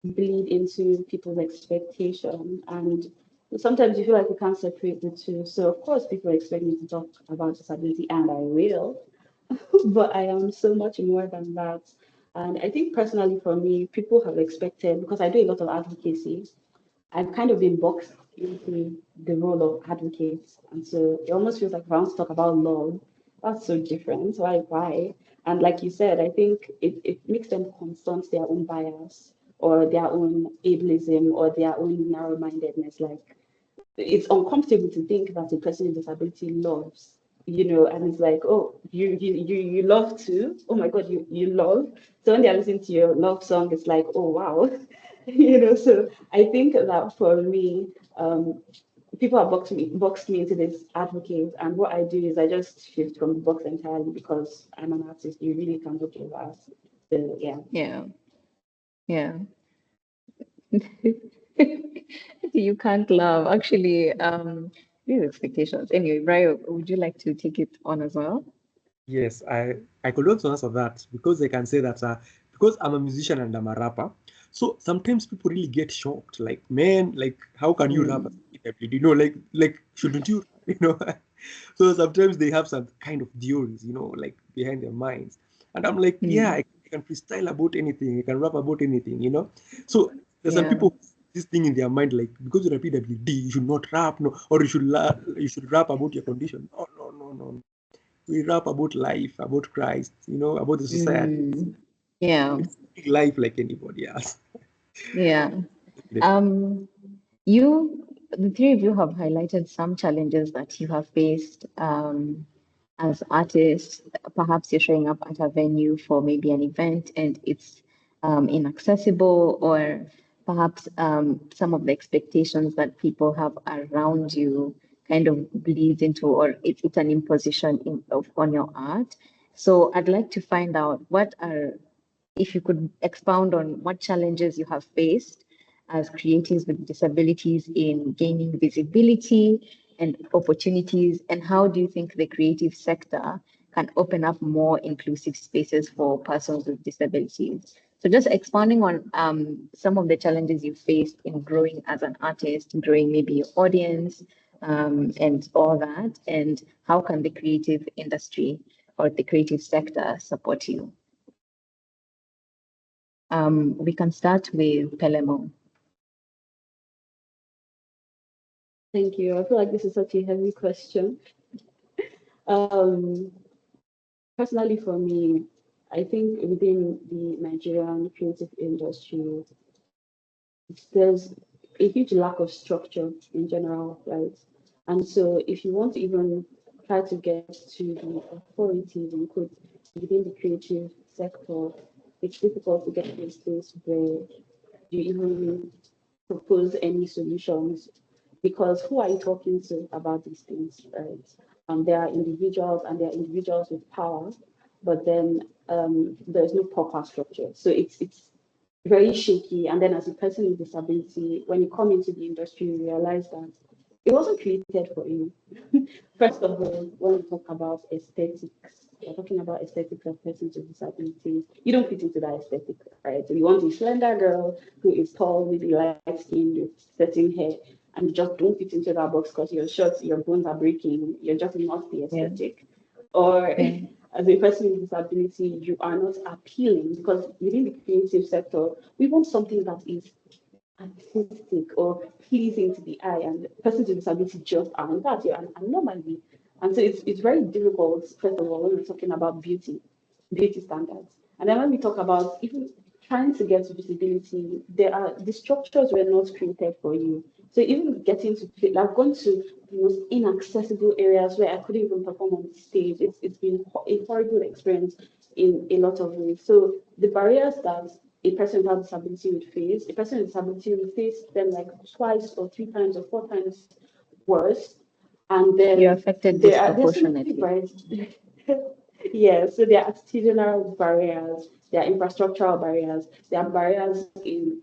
Speaker 6: bleed into people's expectation, and sometimes you feel like you can't separate the two. So of course, people expect me to talk about disability, and I will, but I am so much more than that. And I think personally for me, people have expected, because I do a lot of advocacy, I've kind of been boxed into the role of advocate. And so it almost feels like if I want to talk about love, that's so different. Why? And like you said, I think it makes them confront their own bias or their own ableism or their own narrow-mindedness. Like it's uncomfortable to think that a person with disability loves, and it's like, oh, you love too. Oh my God, you love. So when they're listening to your love song, it's like, oh wow. So I think that for me, people have boxed me into this advocate, and what I do is I just shift from the box entirely because I'm an artist. You really can look at that. So yeah.
Speaker 3: Yeah, yeah. You can't love. Actually, these expectations. Anyway, Brayo, would you like to take it on as well?
Speaker 4: Yes, I could also answer that because they can say that because I'm a musician and I'm a rapper, so sometimes people really get shocked. Like, man, like how can you rap as
Speaker 3: Mm,
Speaker 4: a PWD? Like shouldn't you? You know. So sometimes they have some kind of theories, like behind their minds, and I'm like, yeah,
Speaker 3: mm,
Speaker 4: I can freestyle about anything, I can rap about anything. So there's some
Speaker 3: yeah.
Speaker 4: people this thing in their mind like because you're a PWD, you should not rap, no, or you should rap about your condition. No, no, no, no. We rap about life, about Christ, about the society.
Speaker 3: Mm, yeah,
Speaker 4: It's life like anybody else.
Speaker 3: yeah.
Speaker 4: Definitely.
Speaker 3: Um, You, the three of you have highlighted some challenges that you have faced as artists. Perhaps you're showing up at a venue for maybe an event and it's inaccessible, or perhaps some of the expectations that people have around you kind of bleeds into, or it's an imposition on your art. So I'd like to find out if you could expound on what challenges you have faced as creatives with disabilities in gaining visibility and opportunities, and how do you think the creative sector can open up more inclusive spaces for persons with disabilities? So just expounding on some of the challenges you faced in growing as an artist, growing maybe your audience, and all that? And how can the creative industry or the creative sector support you? We can start with Pelemo.
Speaker 6: Thank you. I feel like this is such a heavy question. Um, Personally, for me, I think within the Nigerian creative industry, there's a huge lack of structure in general, right? And so, if you want to even try to get to the authorities and quote within the creative sector, it's difficult to get to a space where you even propose any solutions because who are you talking to about these things, right? There are individuals and there are individuals with power, but then there's no proper structure. So it's very shaky. And then as a person with disability, when you come into the industry, you realize that it wasn't created for you. First of all, when we talk about aesthetics, we're talking about aesthetics of persons with disabilities. You don't fit into that aesthetic, right? So you want a slender girl who is tall, with light skin, with certain hair, and you just don't fit into that box because your shorts, your bones are breaking. You're just not the
Speaker 3: Yeah.
Speaker 6: aesthetic. Or
Speaker 3: Yeah.
Speaker 6: as a person with disability, you are not appealing because within the creative sector, we want something that is artistic or pleasing to the eye, and persons with disability just aren't that. Yeah, and normally, and so it's very difficult. First of all, when we're talking about beauty standards, and then when we talk about even trying to get visibility, there are the structures were not created for you. So even getting to play, I've gone to the most inaccessible areas where I couldn't even perform on the stage. It's been a horrible experience in a lot of ways. So the barriers that a person without disability would face, a person with disability will face them like twice or three times or four times worse. And
Speaker 3: You're
Speaker 6: then
Speaker 3: affected
Speaker 6: there's so many
Speaker 3: disproportionately.
Speaker 6: barriers. Yeah, so there are attitudinal barriers, there are infrastructural barriers, there are barriers in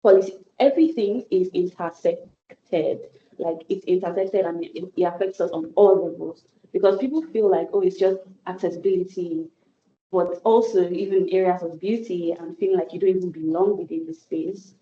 Speaker 6: policy. Everything is intersected. Like it's intersected and it affects us on all levels because people feel like, oh, it's just accessibility, but also even areas of beauty and feeling like you don't even belong within the space,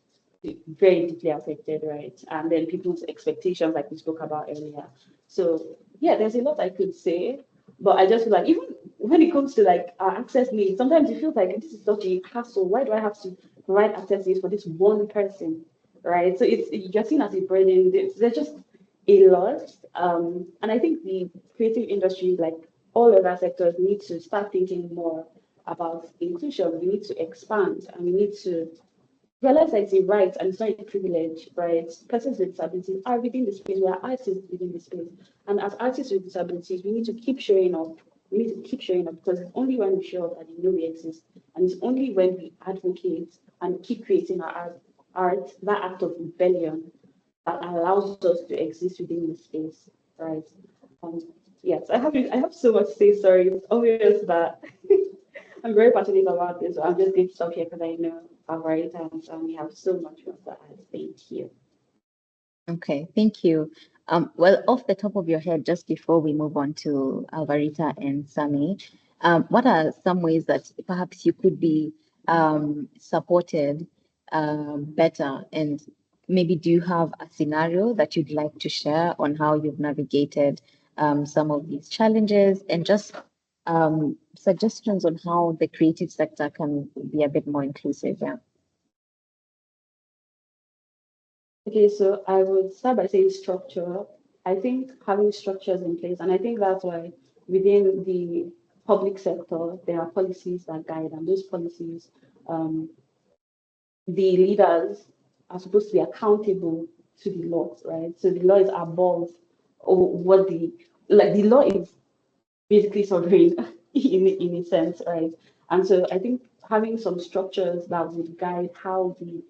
Speaker 6: very deeply affected, right? And then people's expectations, like we spoke about earlier. So yeah, there's a lot I could say, but I just feel like even when it comes to like our access needs, sometimes it feels like this is such a hassle. Why do I have to provide access needs for this one person, right? So it's you're seen as a burden. There's just a lot, and I think the creative industry, like all other sectors, need to start thinking more about inclusion. We need to expand, and we need to realize that it's a right and it's not a privilege, right? Persons with disabilities are within the space, we are artists within the space. And as artists with disabilities, we need to keep showing up. We need to keep showing up because it's only when we show up that they know we exist. And it's only when we advocate and keep creating our art, that act of rebellion that allows us to exist within the space, right? Um, yes, I have so much to say. Sorry, it's obvious that I'm very passionate about this. So I'm just going to stop here because I know Alvarita and Sammy have so much more to add. Thank you.
Speaker 3: Okay, thank you. Well, off the top of your head, just before we move on to Alvarita and Sammy, what are some ways that perhaps you could be supported better? And maybe do you have a scenario that you'd like to share on how you've navigated some of these challenges and just suggestions on how the creative sector can be a bit more inclusive? Yeah.
Speaker 6: Okay, so I would start by saying structure. I think having structures in place, and I think that's why within the public sector, there are policies that guide, and those policies, um, the leaders are supposed to be accountable to the law, right? So the law is above or what the law is basically sovereign in a sense, right? And so I think having some structures that would guide how we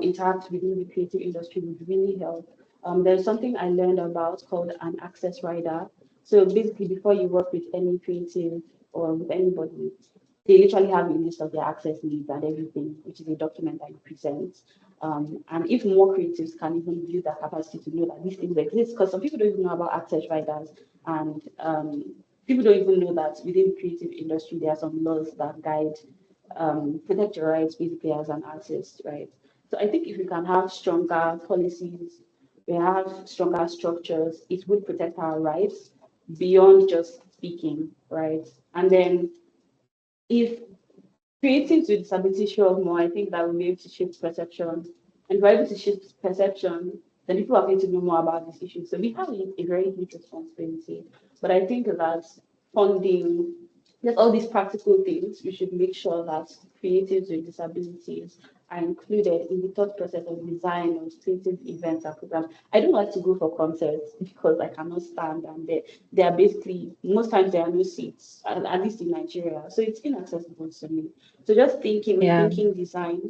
Speaker 6: interact within the creative industry would really help. There's something I learned about called an access rider. So basically, before you work with any creative or with anybody, they literally have a list of their access needs and everything, which is a document that you present. And if more creatives can even build that capacity to know that these things exist, because some people don't even know about access riders, and people don't even know that within the creative industry there are some laws that guide protect your rights basically as an artist, right? So I think if we can have stronger policies, we have stronger structures, it would protect our rights beyond just speaking, right? And then if creatives with disability show up more, I think that will be able to shift perception. And if we're able to shift perception, then people are going to know more about this issue. So we have a very huge responsibility. But I think that funding, just all these practical things, we should make sure that creatives with disabilities are included in the thought process of design of creative events and programs. I don't like to go for concerts because I cannot stand, and they are basically, most times there are no seats, at least in Nigeria. So it's inaccessible to me. So just
Speaker 3: Yeah.
Speaker 6: thinking design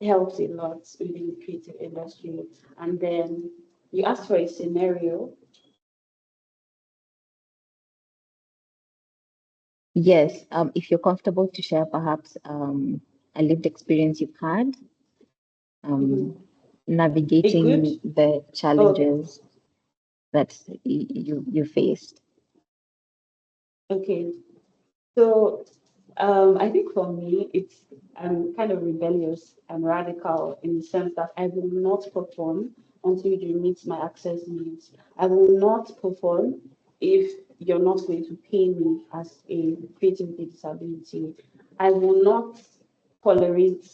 Speaker 6: helps a lot within the creative industry. And then you asked for a scenario.
Speaker 3: Yes. If you're comfortable to share perhaps a lived experience you've had, um,
Speaker 6: Mhm. A good,
Speaker 3: navigating the
Speaker 6: oh,
Speaker 3: challenges that you faced.
Speaker 6: okay. So I think for me, I'm kind of rebellious and radical in the sense that I will not perform until you meet my access needs. I will not perform if you're not going to pay me as a creative with a disability. I will not tolerate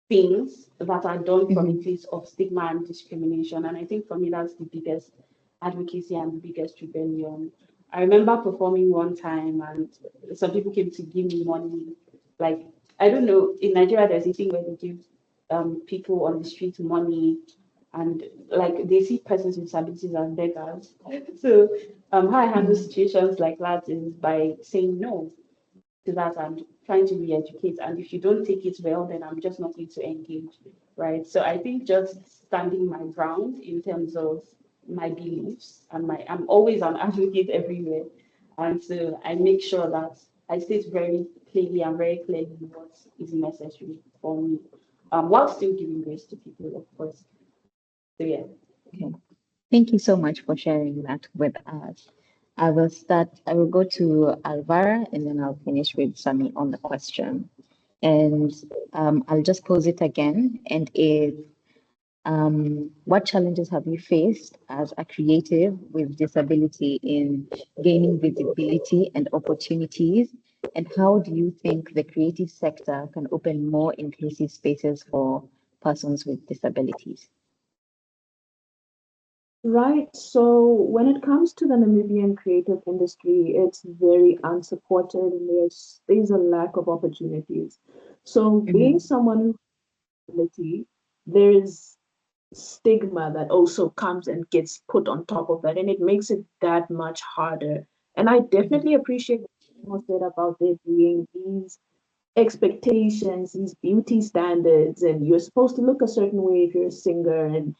Speaker 6: things that are done from a
Speaker 3: Hmm.
Speaker 6: place of stigma and discrimination. And I think for me, that's the biggest advocacy and the biggest rebellion. I remember performing one time, and some people came to give me money. Like, I don't know, in Nigeria, there's a thing where they give people on the street money, and like they see persons with disabilities as beggars. So, how I handle
Speaker 3: Hmm.
Speaker 6: situations like that is by saying no to that and trying to re-educate. And if you don't take it well, then I'm just not going to engage, right? So I think just standing my ground in terms of my beliefs and I'm always an advocate everywhere. And so I make sure that I state very clearly and very clearly what is necessary for me, while still giving grace to people, of course. So yeah.
Speaker 3: Okay. Thank you so much for sharing that with us. I will go to Alvara and then I'll finish with Sami on the question. And I'll just pose it again. And what challenges have you faced as a creative with disability in gaining visibility and opportunities? And how do you think the creative sector can open more inclusive spaces for persons with disabilities?
Speaker 5: Right. So when it comes to the Namibian creative industry, it's very unsupported and there's a lack of opportunities. So being
Speaker 3: Mm-hmm.
Speaker 5: someone who has disability, there is stigma that also comes and gets put on top of that, and it makes it that much harder. And I definitely appreciate what you said about there being these expectations, these beauty standards, and you're supposed to look a certain way if you're a singer. And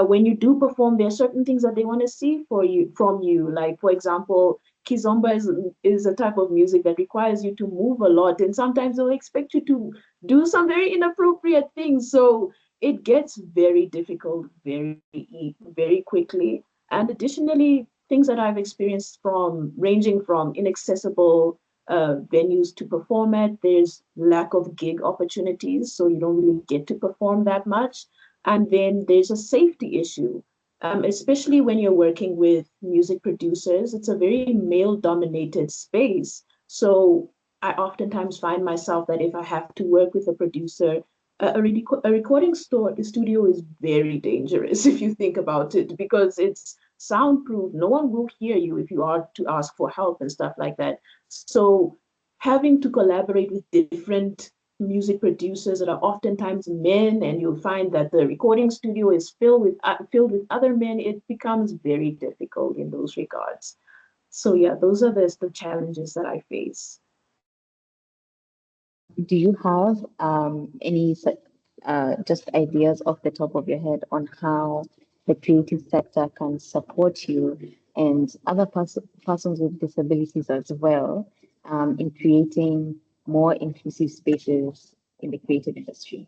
Speaker 5: when you do perform, there are certain things that they want to see for you from you. Like, for example, kizomba is a type of music that requires you to move a lot, and sometimes they'll expect you to do some very inappropriate things. So it gets very difficult very quickly. And additionally, things that I've experienced from ranging from inaccessible venues to perform at. There's lack of gig opportunities, so you don't really get to perform that much. And then there's a safety issue, especially when you're working with music producers. It's a very male dominated space. So I oftentimes find myself that if I have to work with a producer, a recording studio is very dangerous if you think about it because it's soundproof. No one will hear you if you are to ask for help and stuff like that. So having to collaborate with different music producers that are oftentimes men, and you'll find that the recording studio is filled with other men, it becomes very difficult in those regards. So yeah, those are the challenges that I face.
Speaker 3: Do you have just ideas off the top of your head on how the creative sector can support you and other persons with disabilities as well in creating more inclusive spaces in the creative industry?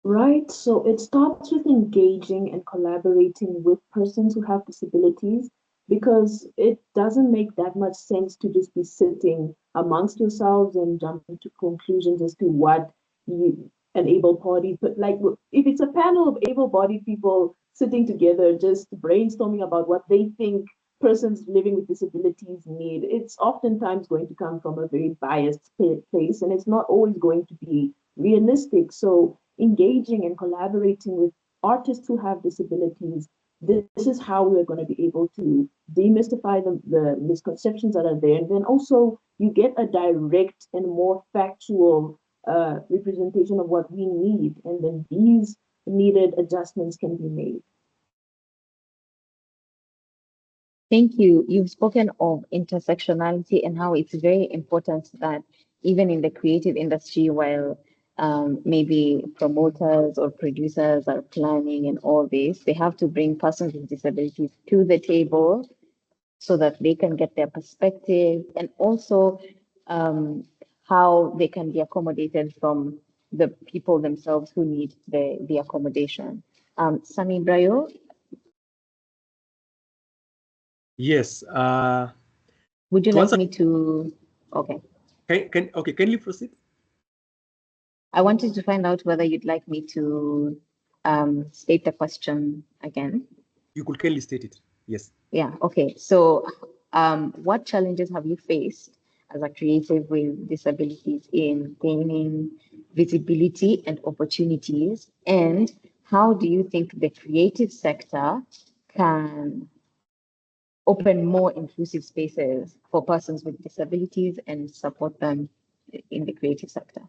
Speaker 5: Right. So it starts with engaging and collaborating with persons who have disabilities because it doesn't make that much sense to just be sitting amongst yourselves and jumping to conclusions as to what you an able-bodied, but like if it's a panel of able-bodied people sitting together, just brainstorming about what they think persons living with disabilities need, it's oftentimes going to come from a very biased place, and it's not always going to be realistic. So engaging and collaborating with artists who have disabilities, this is how we're going to be able to demystify the misconceptions that are there. And then also you get a direct and more factual representation of what we need. And then these needed adjustments can be made.
Speaker 3: Thank you. You've spoken of intersectionality and how it's very important that even in the creative industry, while maybe promoters or producers are planning and all this, they have to bring persons with disabilities to the table so that they can get their perspective, and also how they can be accommodated from the people themselves who need the accommodation. Sammy Brayo,
Speaker 4: Yes.
Speaker 3: would you
Speaker 4: To
Speaker 3: like
Speaker 4: answer,
Speaker 3: me to? Okay.
Speaker 4: can you proceed?
Speaker 3: I wanted to find out whether you'd like me to state the question again.
Speaker 4: You could kindly state it. Yes.
Speaker 3: Yeah, okay. So, what challenges have you faced as a creative with disabilities in gaining visibility and opportunities? And how do you think the creative sector can open more inclusive spaces for persons with disabilities and support them in the creative sector?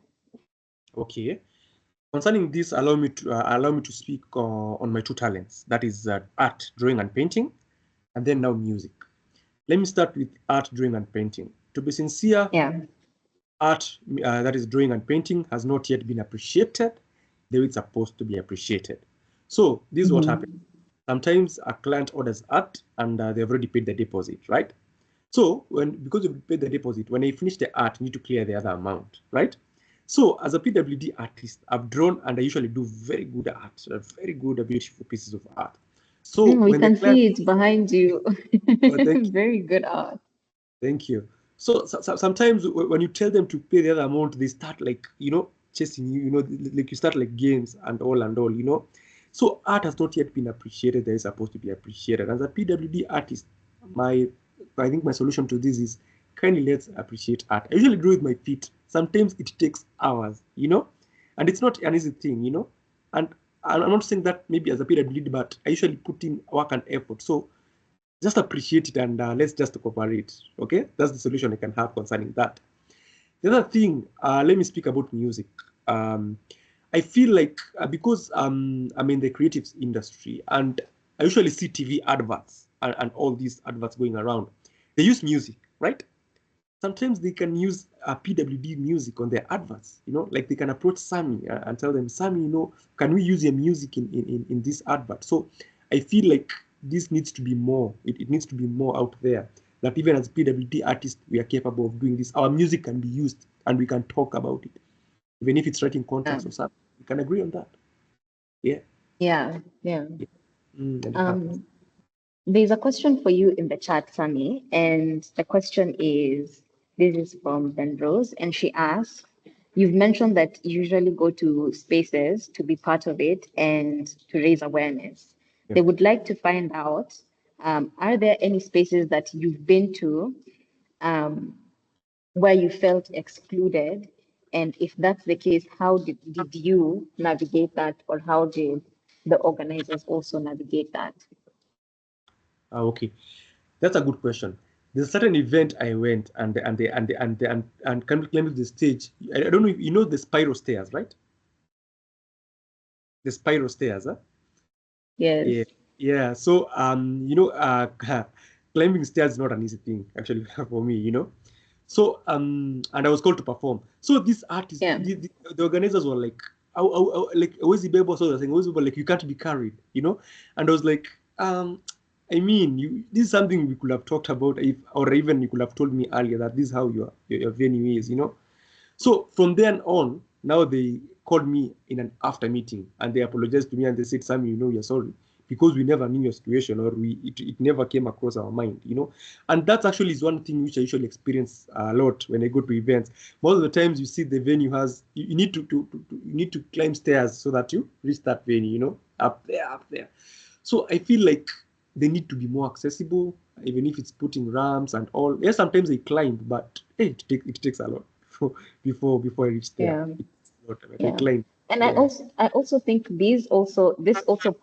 Speaker 4: Okay. Concerning this, allow me to speak on my two talents. That is art, drawing, and painting, and then now music. Let me start with art, drawing, and painting. To be sincere,
Speaker 3: Yeah.
Speaker 4: art, that is drawing and painting, has not yet been appreciated the way it's supposed to be appreciated. So this is what happens. Sometimes a client orders art and they've already paid the deposit, right? So because you've paid the deposit, when they finish the art, you need to clear the other amount, right? So as a PWD artist, I've drawn and I usually do very good art, very good, beautiful pieces of art. So
Speaker 3: We
Speaker 4: when the
Speaker 3: can
Speaker 4: client,
Speaker 3: see it behind you.
Speaker 4: oh, thank you.
Speaker 3: Very good art.
Speaker 4: Thank you. So, sometimes when you tell them to pay the other amount, they start like, chasing you, like you start like games and all. So art has not yet been appreciated. That is supposed to be appreciated. As a PWD artist, I think my solution to this is kindly let's appreciate art. I usually do it with my feet. Sometimes it takes hours, and it's not an easy thing. And I'm not saying that maybe as a PWD, but I usually put in work and effort. So just appreciate it and let's just cooperate. Okay, that's the solution I can have concerning that. The other thing, let me speak about music. I feel like because I'm in the creative industry and I usually see TV adverts and all these adverts going around, they use music, right? Sometimes they can use PWD music on their adverts, like they can approach Sammy and tell them, Sammy, can we use your music in this advert? So I feel like this needs to be more. It needs to be more out there. That even as PWD artists, we are capable of doing this. Our music can be used and we can talk about it. Even if it's writing contracts or something, we can agree on that. Yeah.
Speaker 3: Yeah, yeah.
Speaker 4: Yeah. And it happens.
Speaker 3: There's a question for you in the chat, Sunny, and the question is, this is from Ben Rose, and she asks, you've mentioned that you usually go to spaces to be part of it and to raise awareness.
Speaker 4: Yeah.
Speaker 3: They would like to find out, are there any spaces that you've been to where you felt excluded? And if that's the case, how did you navigate that, or how did the organizers also navigate that?
Speaker 4: Okay. That's a good question. There's a certain event I went and can we claim the stage. I don't know if you know the spiral stairs, right? The spiral stairs, huh?
Speaker 3: Yes.
Speaker 4: Yeah. Yeah. So climbing stairs is not an easy thing actually for me. So and I was called to perform. So these artists,
Speaker 3: Yeah.
Speaker 4: the organizers were like, like always the able, so they're saying always like you can't be carried. And I was like, I mean, this is something we could have talked about if, or even you could have told me earlier that this is how your venue is. So from then on, now they called me in an after meeting and they apologized to me and they said, Sam, you're sorry because we never knew your situation, or it never came across our mind, you know. And that actually is one thing which I usually experience a lot when I go to events. Most of the times you see the venue has, you need you need to climb stairs so that you reach that venue, you know, up there. So I feel like they need to be more accessible, even if it's putting ramps and all. Yes, sometimes they climb, but hey, it takes a lot before I reach there.
Speaker 3: Yeah.
Speaker 4: It's a lot. Like I
Speaker 3: Yeah.
Speaker 4: climb.
Speaker 3: And
Speaker 4: Yeah.
Speaker 3: I also think this also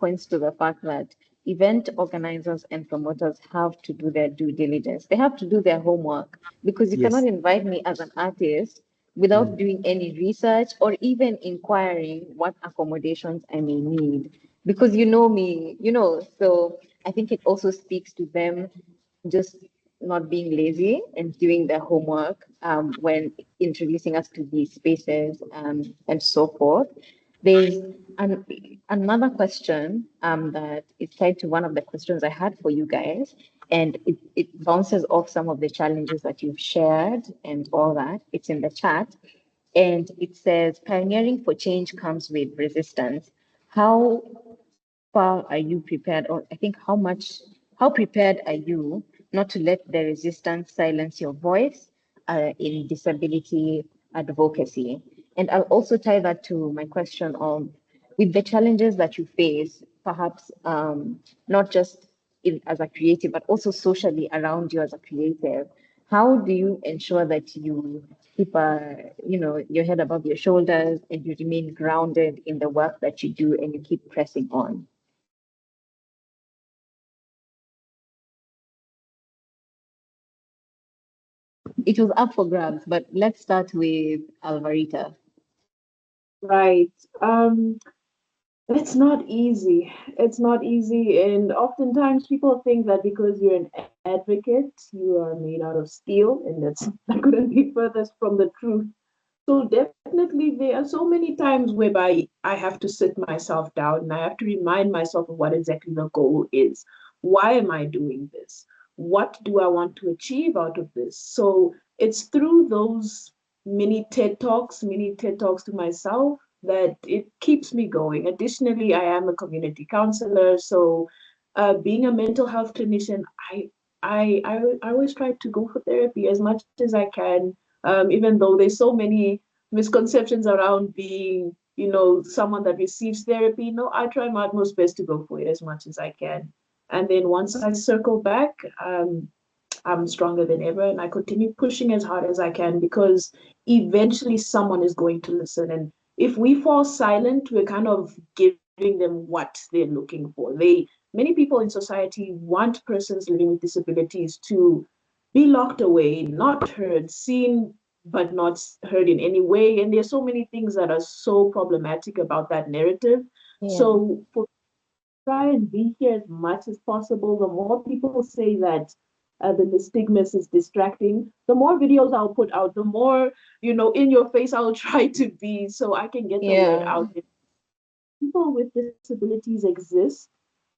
Speaker 3: points to the fact that event organizers and promoters have to do their due diligence. They have to do their homework, because you cannot
Speaker 4: Yes.
Speaker 3: invite me as an artist without
Speaker 4: Mm.
Speaker 3: doing any research or even inquiring what accommodations I may need. Because you know me, so I think it also speaks to them just not being lazy and doing their homework when introducing us to these spaces, and so forth. There's an, another question that is tied to one of the questions I had for you guys, and it bounces off some of the challenges that you've shared and all that. It's in the chat, and it says, pioneering for change comes with resistance. How far are you prepared, or I think how prepared are you not to let the resistance silence your voice in disability advocacy? And I'll also tie that to my question of, with the challenges that you face, perhaps not just as a creative, but also socially around you as a creative. How do you ensure that you keep your head above your shoulders and you remain grounded in the work that you do and you keep pressing on? It was up for grabs, but let's start with Alvarita.
Speaker 5: Right. It's not easy. It's not easy. And oftentimes people think that because you're an advocate, you are made out of steel, and that couldn't be furthest from the truth. So definitely there are so many times whereby I have to sit myself down and I have to remind myself of what exactly the goal is. Why am I doing this? What do I want to achieve out of this? So it's through those mini TED Talks to myself, that it keeps me going. Additionally, I am a community counselor, so being a mental health clinician, I always try to go for therapy as much as I can, even though there's so many misconceptions around being, someone that receives therapy. No, I try my utmost best to go for it as much as I can. And then once I circle back, I'm stronger than ever, and I continue pushing as hard as I can, because eventually someone is going to listen. And if we fall silent, we're kind of giving them what they're looking for. Many people in society want persons living with disabilities to be locked away, not heard, seen but not heard in any way. And there's so many things that are so problematic about that narrative.
Speaker 3: Yeah.
Speaker 5: So for try and be here as much as possible. The more people say that the stigmas is distracting, the more videos I'll put out, the more, in your face I'll try to be, so I can get the word
Speaker 3: Yeah.
Speaker 5: out there. People with disabilities exist.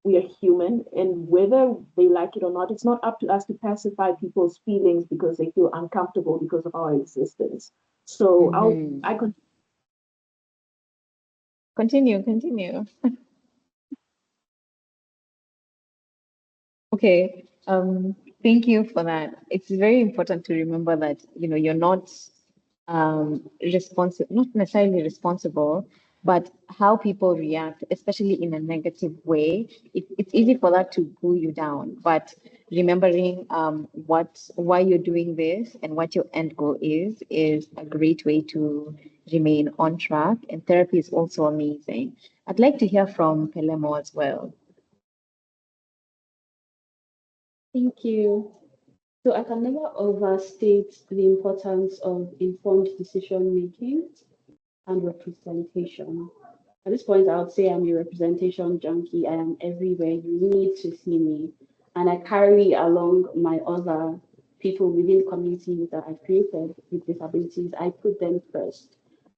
Speaker 5: We are human, and whether they like it or not, it's not up to us to pacify people's feelings because they feel uncomfortable because of our existence. So
Speaker 3: Mm-hmm.
Speaker 5: I continue.
Speaker 3: Continue. Okay. Thank you for that. It's very important to remember that, you're not responsible, not necessarily responsible, but how people react, especially in a negative way, it's easy for that to pull you down. But remembering why you're doing this and what your end goal is a great way to remain on track. And therapy is also amazing. I'd like to hear from Pelemo as well.
Speaker 6: Thank you. So I can never overstate the importance of informed decision making and representation. At this point, I would say I'm a representation junkie. I am everywhere. You need to see me. And I carry along my other people within communities that I've created with disabilities. I put them first,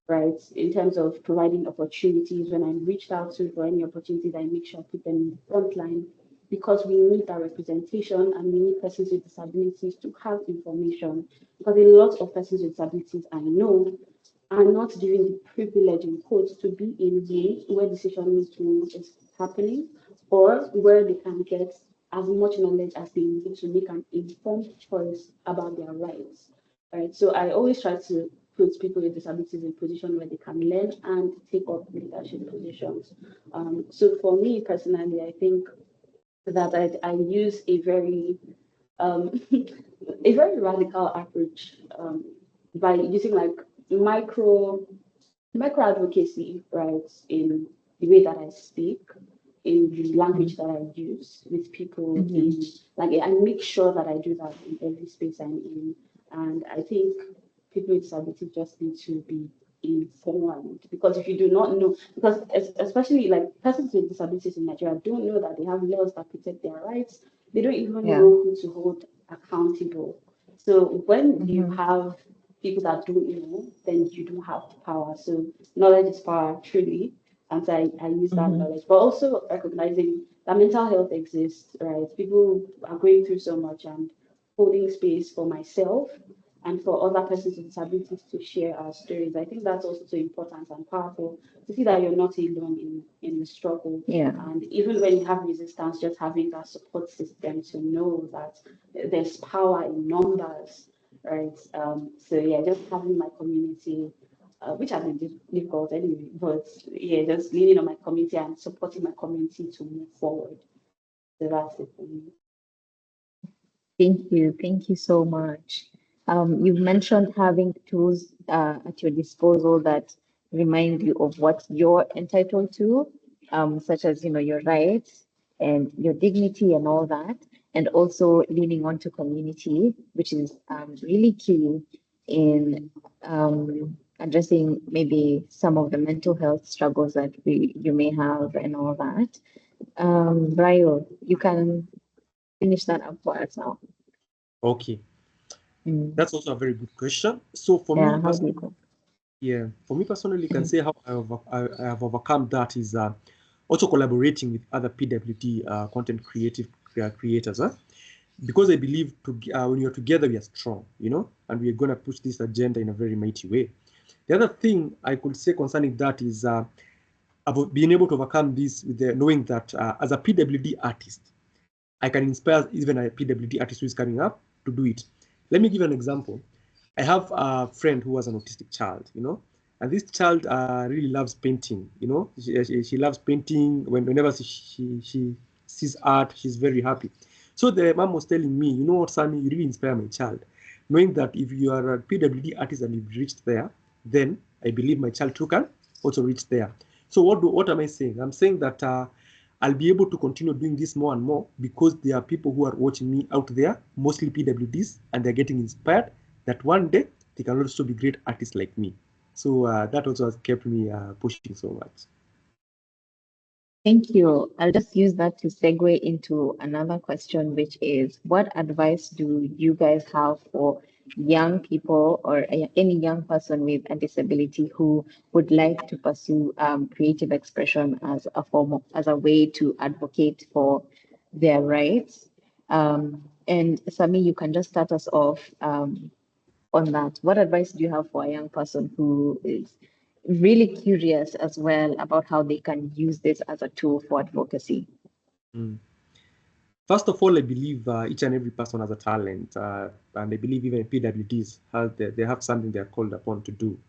Speaker 6: right? In terms of providing opportunities, when I'm reached out to for any opportunities, I make sure I put them in the front line, because we need that representation and we need persons with disabilities to have information. Because a lot of persons with disabilities I know are not given the privilege in quotes to be engaged where decision making is happening, or where they can get as much knowledge as they need to make an informed choice about their rights. Right. So I always try to put people with disabilities in position where they can learn and take up leadership positions. So for me personally, I think that I use a very um, a very radical approach by using like micro micro advocacy, right, in the way that I speak, in the language that I use with people, in like I make sure that I do that in every space I'm in. And I think people with disability just need to be informed, because if you do not know, because especially like persons with disabilities in Nigeria don't know that they have laws that protect their rights. They don't even
Speaker 3: Yeah.
Speaker 6: know who to hold accountable. So when you
Speaker 3: Mm-hmm.
Speaker 6: have people that don't know, then you don't have power. So knowledge is power, truly. And so I use that
Speaker 3: Mm-hmm.
Speaker 6: knowledge, but also recognizing that mental health exists, right? People are going through so much, and holding space for myself and for other persons with disabilities to share our stories. I think that's also so important and powerful to see that you're not alone in the struggle.
Speaker 3: Yeah.
Speaker 6: And even when you have resistance, just having that support system to know that there's power in numbers, right? So yeah, just having my community, which has been difficult anyway, but yeah, just leaning on my community and supporting my community to move forward. So that's it for me.
Speaker 3: Thank you. Thank you so much. You've mentioned having tools at your disposal that remind you of what you're entitled to, such as, your rights and your dignity and all that, and also leaning onto community, which is really key in addressing maybe some of the mental health struggles that you may have and all that. Brayo, you can finish that up for us now.
Speaker 4: Okay,
Speaker 3: Mm.
Speaker 4: that's also a very good question. So for me,
Speaker 3: Yeah, how do you go?
Speaker 4: yeah, for me personally, you can say how I have overcome that is also collaborating with other PWD content creators. Because I believe when you're together, we are strong, and we are going to push this agenda in a very mighty way. The other thing I could say concerning that is about being able to overcome this with knowing that as a PWD artist, I can inspire even a PWD artist who is coming up to do it. Let me give you an example. I have a friend who was an autistic child, and this child really loves painting, she loves painting. Whenever she sees art, she's very happy. So the mom was telling me, you know what, Sammy, you really inspire my child. Knowing that if you are a PWD artist and you've reached there, then I believe my child too can also reach there. So what am I saying? I'm saying that I'll be able to continue doing this more and more because there are people who are watching me out there, mostly PWDs, and they're getting inspired that one day they can also be great artists like me. So that also has kept me pushing so much.
Speaker 3: Thank you. I'll just use that to segue into another question, which is what advice do you guys have for young people or any young person with a disability who would like to pursue creative expression as a as a way to advocate for their rights? And Sami, you can just start us off on that. What advice do you have for a young person who is really curious as well about how they can use this as a tool for advocacy?
Speaker 4: Mm. First of all, I believe each and every person has a talent, and I believe even PWDs they have something they are called upon to do.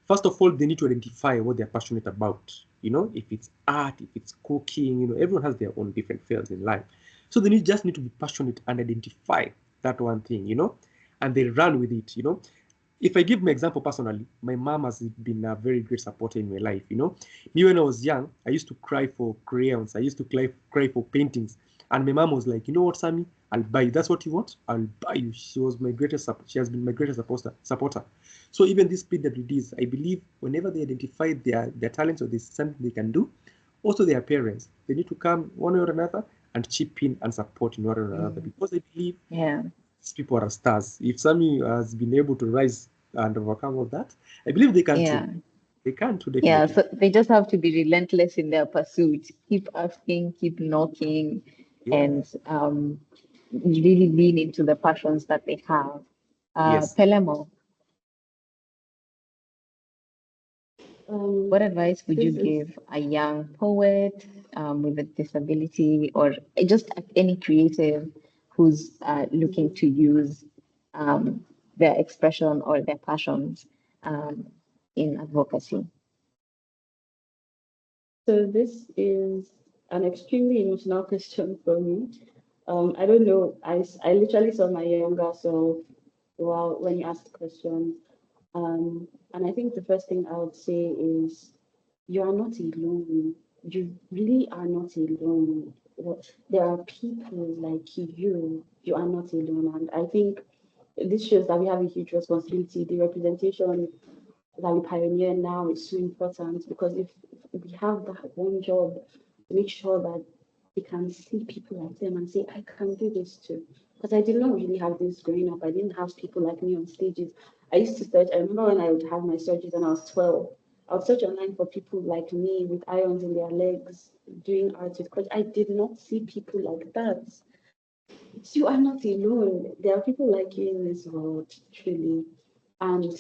Speaker 4: First of all, they need to identify what they're passionate about. If it's art, if it's cooking, everyone has their own different fields in life. So they just need to be passionate and identify that one thing, and they run with it. If I give my example personally, my mom has been a very great supporter in my life. Me when I was young, I used to cry for crayons. I used to cry for paintings. And my mom was like, you know what, Sammy, I'll buy you. That's what you want? I'll buy you. She has been my greatest supporter. So even these PWDs, I believe whenever they identify their talents or there's something they can do, also their parents, they need to come one way or another and chip in and support in one way or another. Because I believe
Speaker 3: Yeah,
Speaker 4: these people are stars. If Sammy has been able to rise and overcome all that, I believe they can too.
Speaker 3: yeah,
Speaker 4: They can too,
Speaker 3: yeah.
Speaker 4: definitely.
Speaker 3: So they just have to be relentless in their pursuit, keep asking, keep knocking,
Speaker 4: Yeah.
Speaker 3: and really lean into the passions that they have.
Speaker 4: Yes.
Speaker 3: Pelemo,
Speaker 6: Um,
Speaker 3: what advice would you
Speaker 6: this is
Speaker 3: give a young poet, with a disability, or just any creative who's looking to use their expression or their passions um, in advocacy?
Speaker 6: So this is an extremely emotional question for me. I don't know. I literally saw my younger self while when you asked the question. And I think the first thing I would say is you are not alone. You really are not alone. There are people like you. You are not alone. And I think this shows that we have a huge responsibility. The representation that we pioneer now is so important because if we have that one job, make sure that they can see people like them and say, I can do this too. Because I did not really have this growing up. I didn't have people like me on stages. I used to search, I remember when I would have my surgeries when I was 12. I would search online for people like me with irons in their legs doing art with crutch. I did not see people like that. You are not alone. There are people like you in this world, truly. And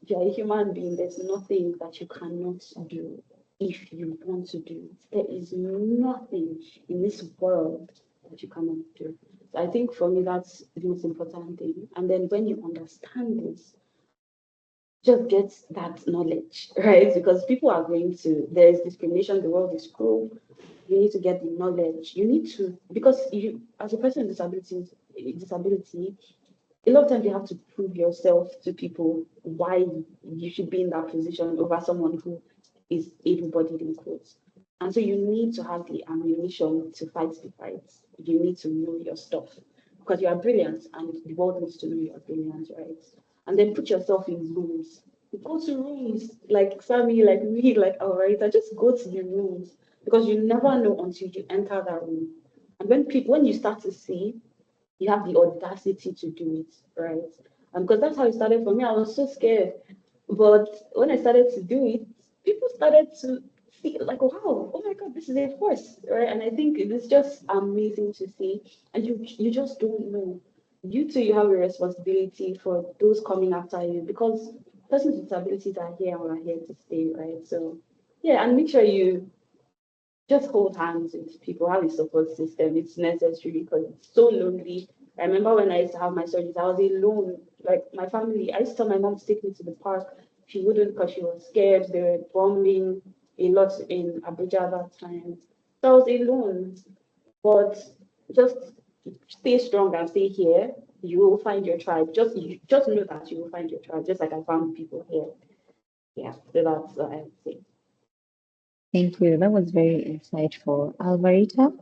Speaker 6: you're a human being. There's nothing that you cannot do if you want to do. There is nothing in this world that you cannot do. So I think for me, that's the most important thing. And then when you understand this, just get that knowledge, right? Because people are going to, there is discrimination, the world is cruel. You need to get the knowledge. You need to, because you, as a person with disability, a lot of times you have to prove yourself to people why you should be in that position over someone who is able-bodied in quotes. And so you need to have the ammunition to fight the fights. You need to know your stuff because you are brilliant and the world needs to know you are brilliant, right? And then put yourself in rooms. Go to rooms like Sammy, like me, like Alvarita. Just go to the rooms because you never know until you enter that room. And when you start to see you have the audacity to do it, right? Because that's how it started for me. I was so scared. But when I started to do it, people started to see, like, wow, oh my God, this is a force, right? And I think it's just amazing to see. And you just don't know. You too, you have a responsibility for those coming after you because persons with disabilities are here and we're here to stay, right? So, yeah, and make sure you just hold hands with people, have a support system. It's necessary because it's so lonely. I remember when I used to have my surgeries, I was alone. Like my family, I used to tell my mom to take me to the park. She wouldn't because she was scared. They were bombing a lot in Abuja at that time. So I was alone. But just stay strong and stay here. You will find your tribe. Just know that you will find your tribe, just like I found people here. Yeah, so that's what I would say.
Speaker 3: Thank you. That was very insightful. Alvarita?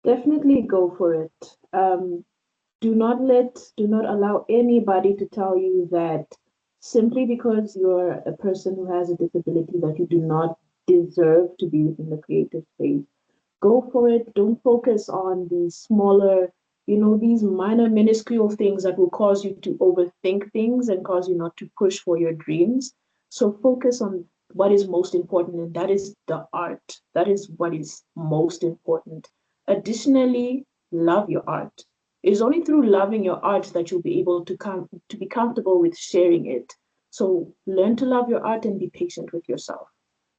Speaker 5: Definitely go for it. Do not allow anybody to tell you that simply because you're a person who has a disability that you do not deserve to be within the creative space. Go for it. Don't focus on these smaller, these minor, minuscule things that will cause you to overthink things and cause you not to push for your dreams. So focus on what is most important, and that is the art. That is what is most important. Additionally, love your art. It is only through loving your art that you'll be able to be comfortable with sharing it. So learn to love your art and be patient with yourself.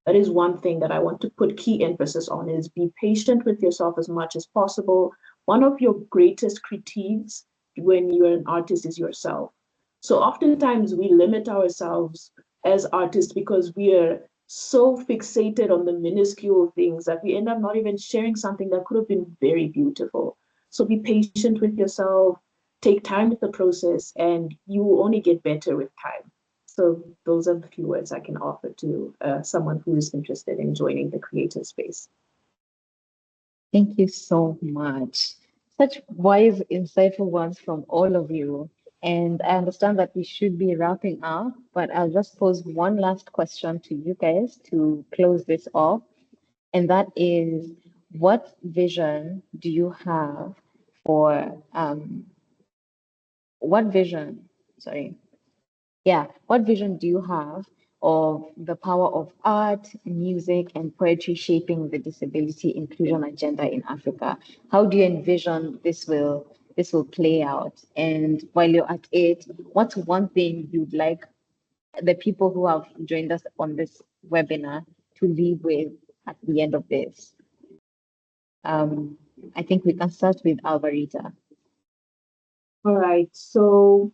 Speaker 5: That is one thing that I want to put key emphasis on is be patient with yourself as much as possible. One of your greatest critiques when you're an artist is yourself. So oftentimes we limit ourselves as artists because we are so fixated on the minuscule things that we end up not even sharing something that could have been very beautiful. So be patient with yourself, take time with the process, and you will only get better with time. So those are the few words I can offer to someone who is interested in joining the creative space.
Speaker 3: Thank you so much. Such wise, insightful ones from all of you. And I understand that we should be wrapping up, but I'll just pose one last question to you guys to close this off. And that is, what vision do you have for, what vision, sorry, yeah, what vision do you have of the power of art, music, and poetry shaping the disability inclusion agenda in Africa? How do you envision this will play out? And while you're at it, what's one thing you'd like the people who have joined us on this webinar to leave with at the end of this? I think we can start with Alvarita.
Speaker 5: All right. So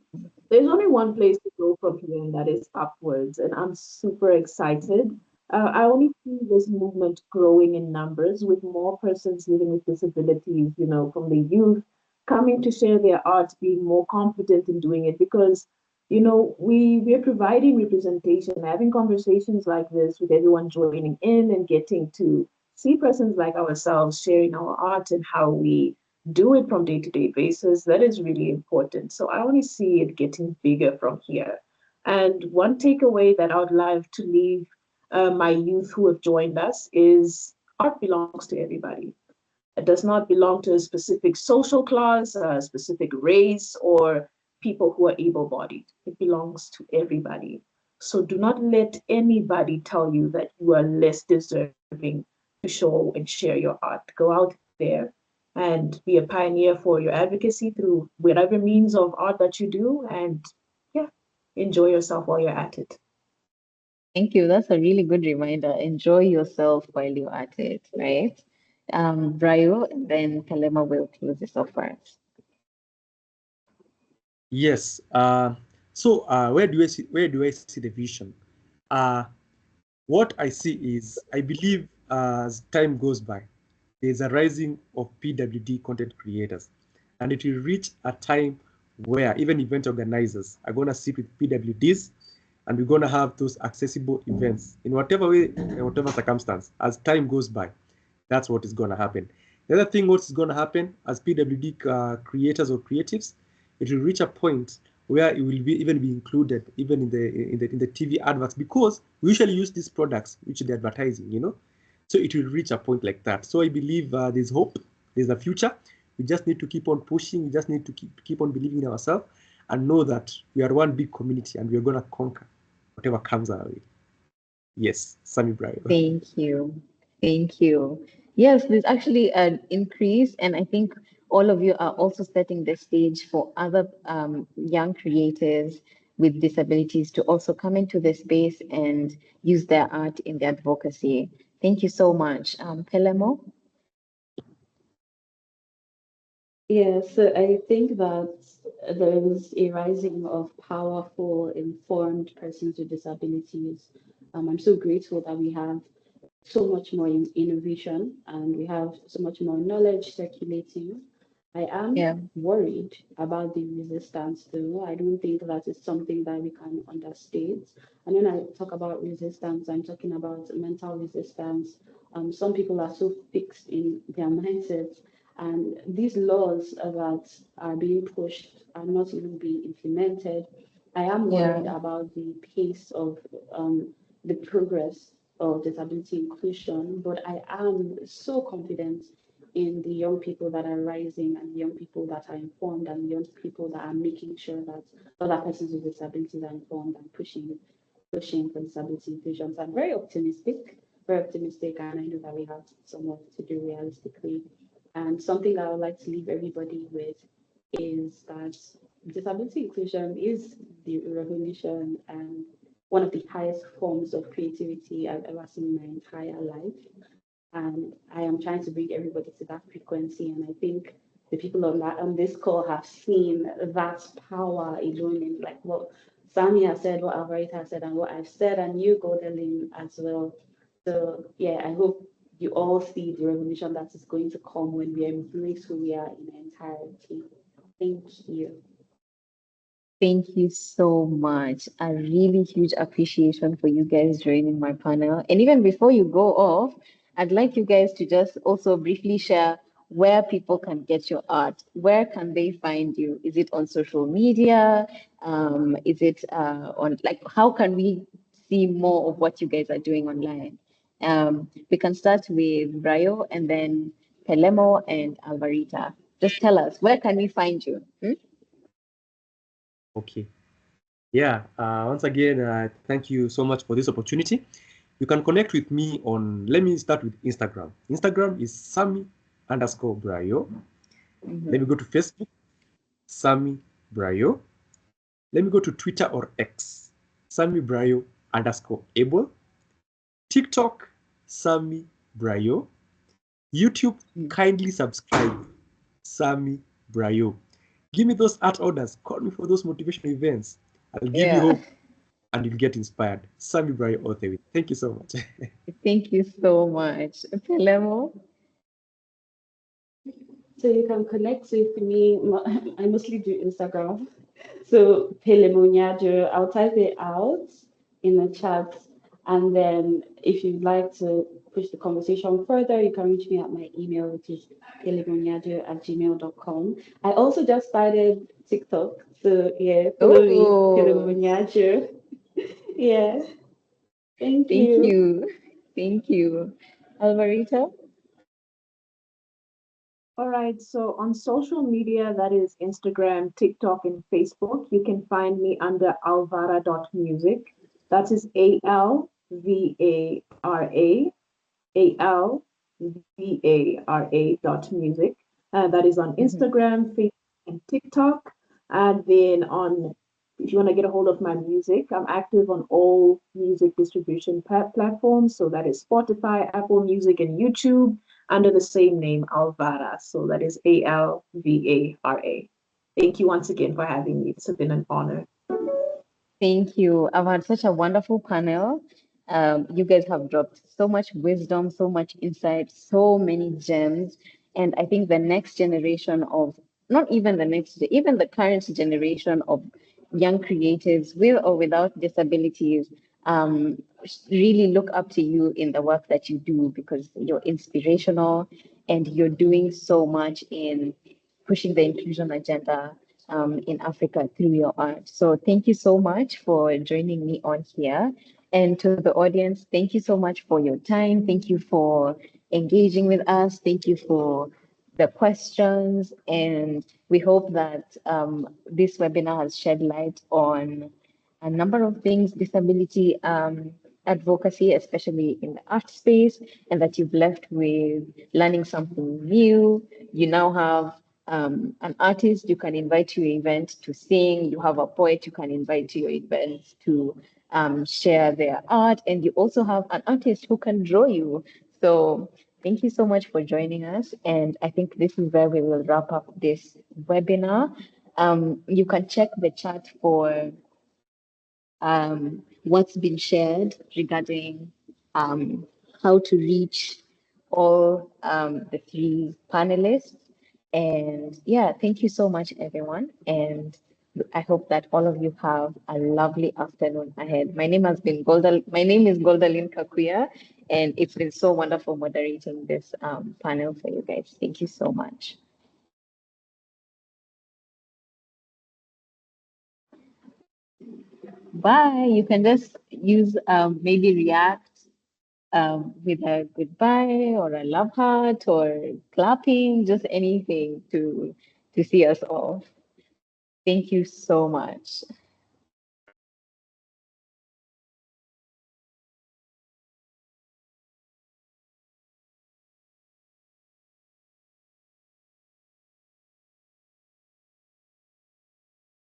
Speaker 5: there's only one place to go from here, and that is upwards. And I'm super excited. I only see this movement growing in numbers with more persons living with disabilities, from the youth coming to share their art, being more confident in doing it because, we're providing representation, having conversations like this with everyone joining in and getting to see persons like ourselves sharing our art and how we do it from day-to-day basis, that is really important. So I only see it getting bigger from here. And one takeaway that I would love to leave my youth who have joined us is art belongs to everybody. It does not belong to a specific social class, a specific race, or people who are able-bodied. It belongs to everybody. So do not let anybody tell you that you are less deserving to show and share your art. Go out there and be a pioneer for your advocacy through whatever means of art that you do, and yeah, enjoy yourself while you're at it.
Speaker 3: Thank you. That's a really good reminder. Enjoy yourself while you're at it, right? Brayo, and then Pelemo will close this off for us.
Speaker 4: Yes. Where do I see the vision? Uh, what I see is I believe as time goes by, there's a rising of PWD content creators, and it will reach a time where even event organizers are going to sit with PWDs, and we're going to have those accessible events in whatever way, in whatever circumstance. As time goes by, that's what is going to happen. The other thing, what's going to happen as PWD creators or creatives, it will reach a point where it will even be included even in the TV adverts, because we usually use these products which they're advertising. So it will reach a point like that. So I believe there's hope, there's a future. We just need to keep on pushing. We just need to keep on believing in ourselves and know that we are one big community and we're going to conquer whatever comes our way. Yes, Sammy Brayo.
Speaker 3: Thank you. Thank you. Yes, there's actually an increase, and I think all of you are also setting the stage for other young creators with disabilities to also come into the space and use their art in the advocacy. Thank you so much. Pelemo?
Speaker 6: Yeah, so I think that there is a rising of powerful, informed persons with disabilities. I'm so grateful that we have so much more innovation and we have so much more knowledge circulating. I am
Speaker 3: Yeah,
Speaker 6: worried about the resistance though. I don't think that is something that we can understate. And when I talk about resistance, I'm talking about mental resistance. Some people are so fixed in their mindsets, and these laws that are being pushed are not even being implemented. I am
Speaker 3: yeah,
Speaker 6: worried about the pace of the progress of disability inclusion, but I am so confident in the young people that are rising and the young people that are informed and the young people that are making sure that other persons with disabilities are informed and pushing for disability inclusion. So I'm very optimistic, and I know that we have some work to do realistically. And something I would like to leave everybody with is that disability inclusion is the revolution and one of the highest forms of creativity I've ever seen in my entire life. And I am trying to bring everybody to that frequency. And I think the people on this call have seen that power alone in like what Sammy has said, what Alvarita has said, and what I've said, and you, Goldalyn, as well. So yeah, I hope you all see the revolution that is going to come when we embrace who we are in entirety. Thank you.
Speaker 3: thank you so much. A really huge appreciation for you guys joining my panel. And even before you go off, I'd like you guys to just also briefly share where people can get your art. Where can they find you? Is it on social media? Is it on, like, how can we see more of what you guys are doing online? We can start with Brayo and then Pelemo and Alvarita. Just tell us, where can we find you? Hmm?
Speaker 4: Okay. Yeah. Once again, thank you so much for this opportunity. You can connect with me on, let me start with Instagram. Instagram is Sammy_Brayo. Let me go to Facebook, Sammy Brayo. Let me go to Twitter or X, Sammy Brayo_able. TikTok Sammy Brayo. YouTube, kindly subscribe, Sammy Brayo. Give me those art orders. Call me for those motivational events. I'll give you
Speaker 3: Yeah.
Speaker 4: hope and you'll get inspired. Sammy Brayo Author. Thank you so much.
Speaker 3: Thank you so much. Pelemo?
Speaker 6: So you can connect with me. I mostly do Instagram. So Pelemo Nyajo, I'll type it out in the chat. And then if you'd like to push the conversation further, you can reach me at my email, which is pelemonyajo@gmail.com. I also just started TikTok. So yeah, follow me, Pelemo
Speaker 3: Oh,
Speaker 6: Nyajo. Yeah, thank
Speaker 3: thank
Speaker 6: you.
Speaker 3: you. Thank you. Alvarita?
Speaker 5: All right, so on social media, that is Instagram, TikTok, and Facebook, you can find me under alvara.music. That is ALVARA dot music. That is on
Speaker 3: Mhm.
Speaker 5: Instagram, Facebook, and TikTok. And then if you want to get a hold of my music, I'm active on all music distribution platforms. So that is Spotify, Apple Music, and YouTube under the same name, Alvara. So that is ALVARA. Thank you once again for having me. It's been an honor.
Speaker 3: Thank you. I've had such a wonderful panel. You guys have dropped so much wisdom, so much insight, so many gems. And I think the next generation of, not even the next, even the current generation of young creatives, with or without disabilities, really look up to you in the work that you do because you're inspirational and you're doing so much in pushing the inclusion agenda in Africa through your art. So thank you so much for joining me on here. And to the audience, thank you so much for your time. Thank you for engaging with us. Thank you for the questions. And we hope that this webinar has shed light on a number of things, disability advocacy, especially in the art space, and that you've left with learning something new. You now have an artist you can invite to your event to sing. You have a poet you can invite to your event to share their art. And you also have an artist who can draw you. So thank you so much for joining us. And I think this is where we will wrap up this webinar. You can check the chat for what's been shared regarding how to reach all the three panelists. And yeah, thank you so much, everyone. And I hope that all of you have a lovely afternoon ahead. My name is Goldalyn Kakuya, and it's been so wonderful moderating this panel for you guys. Thank you so much. Bye. You can just use maybe React with a goodbye or a love heart or clapping, just anything to see us all. Thank you so much.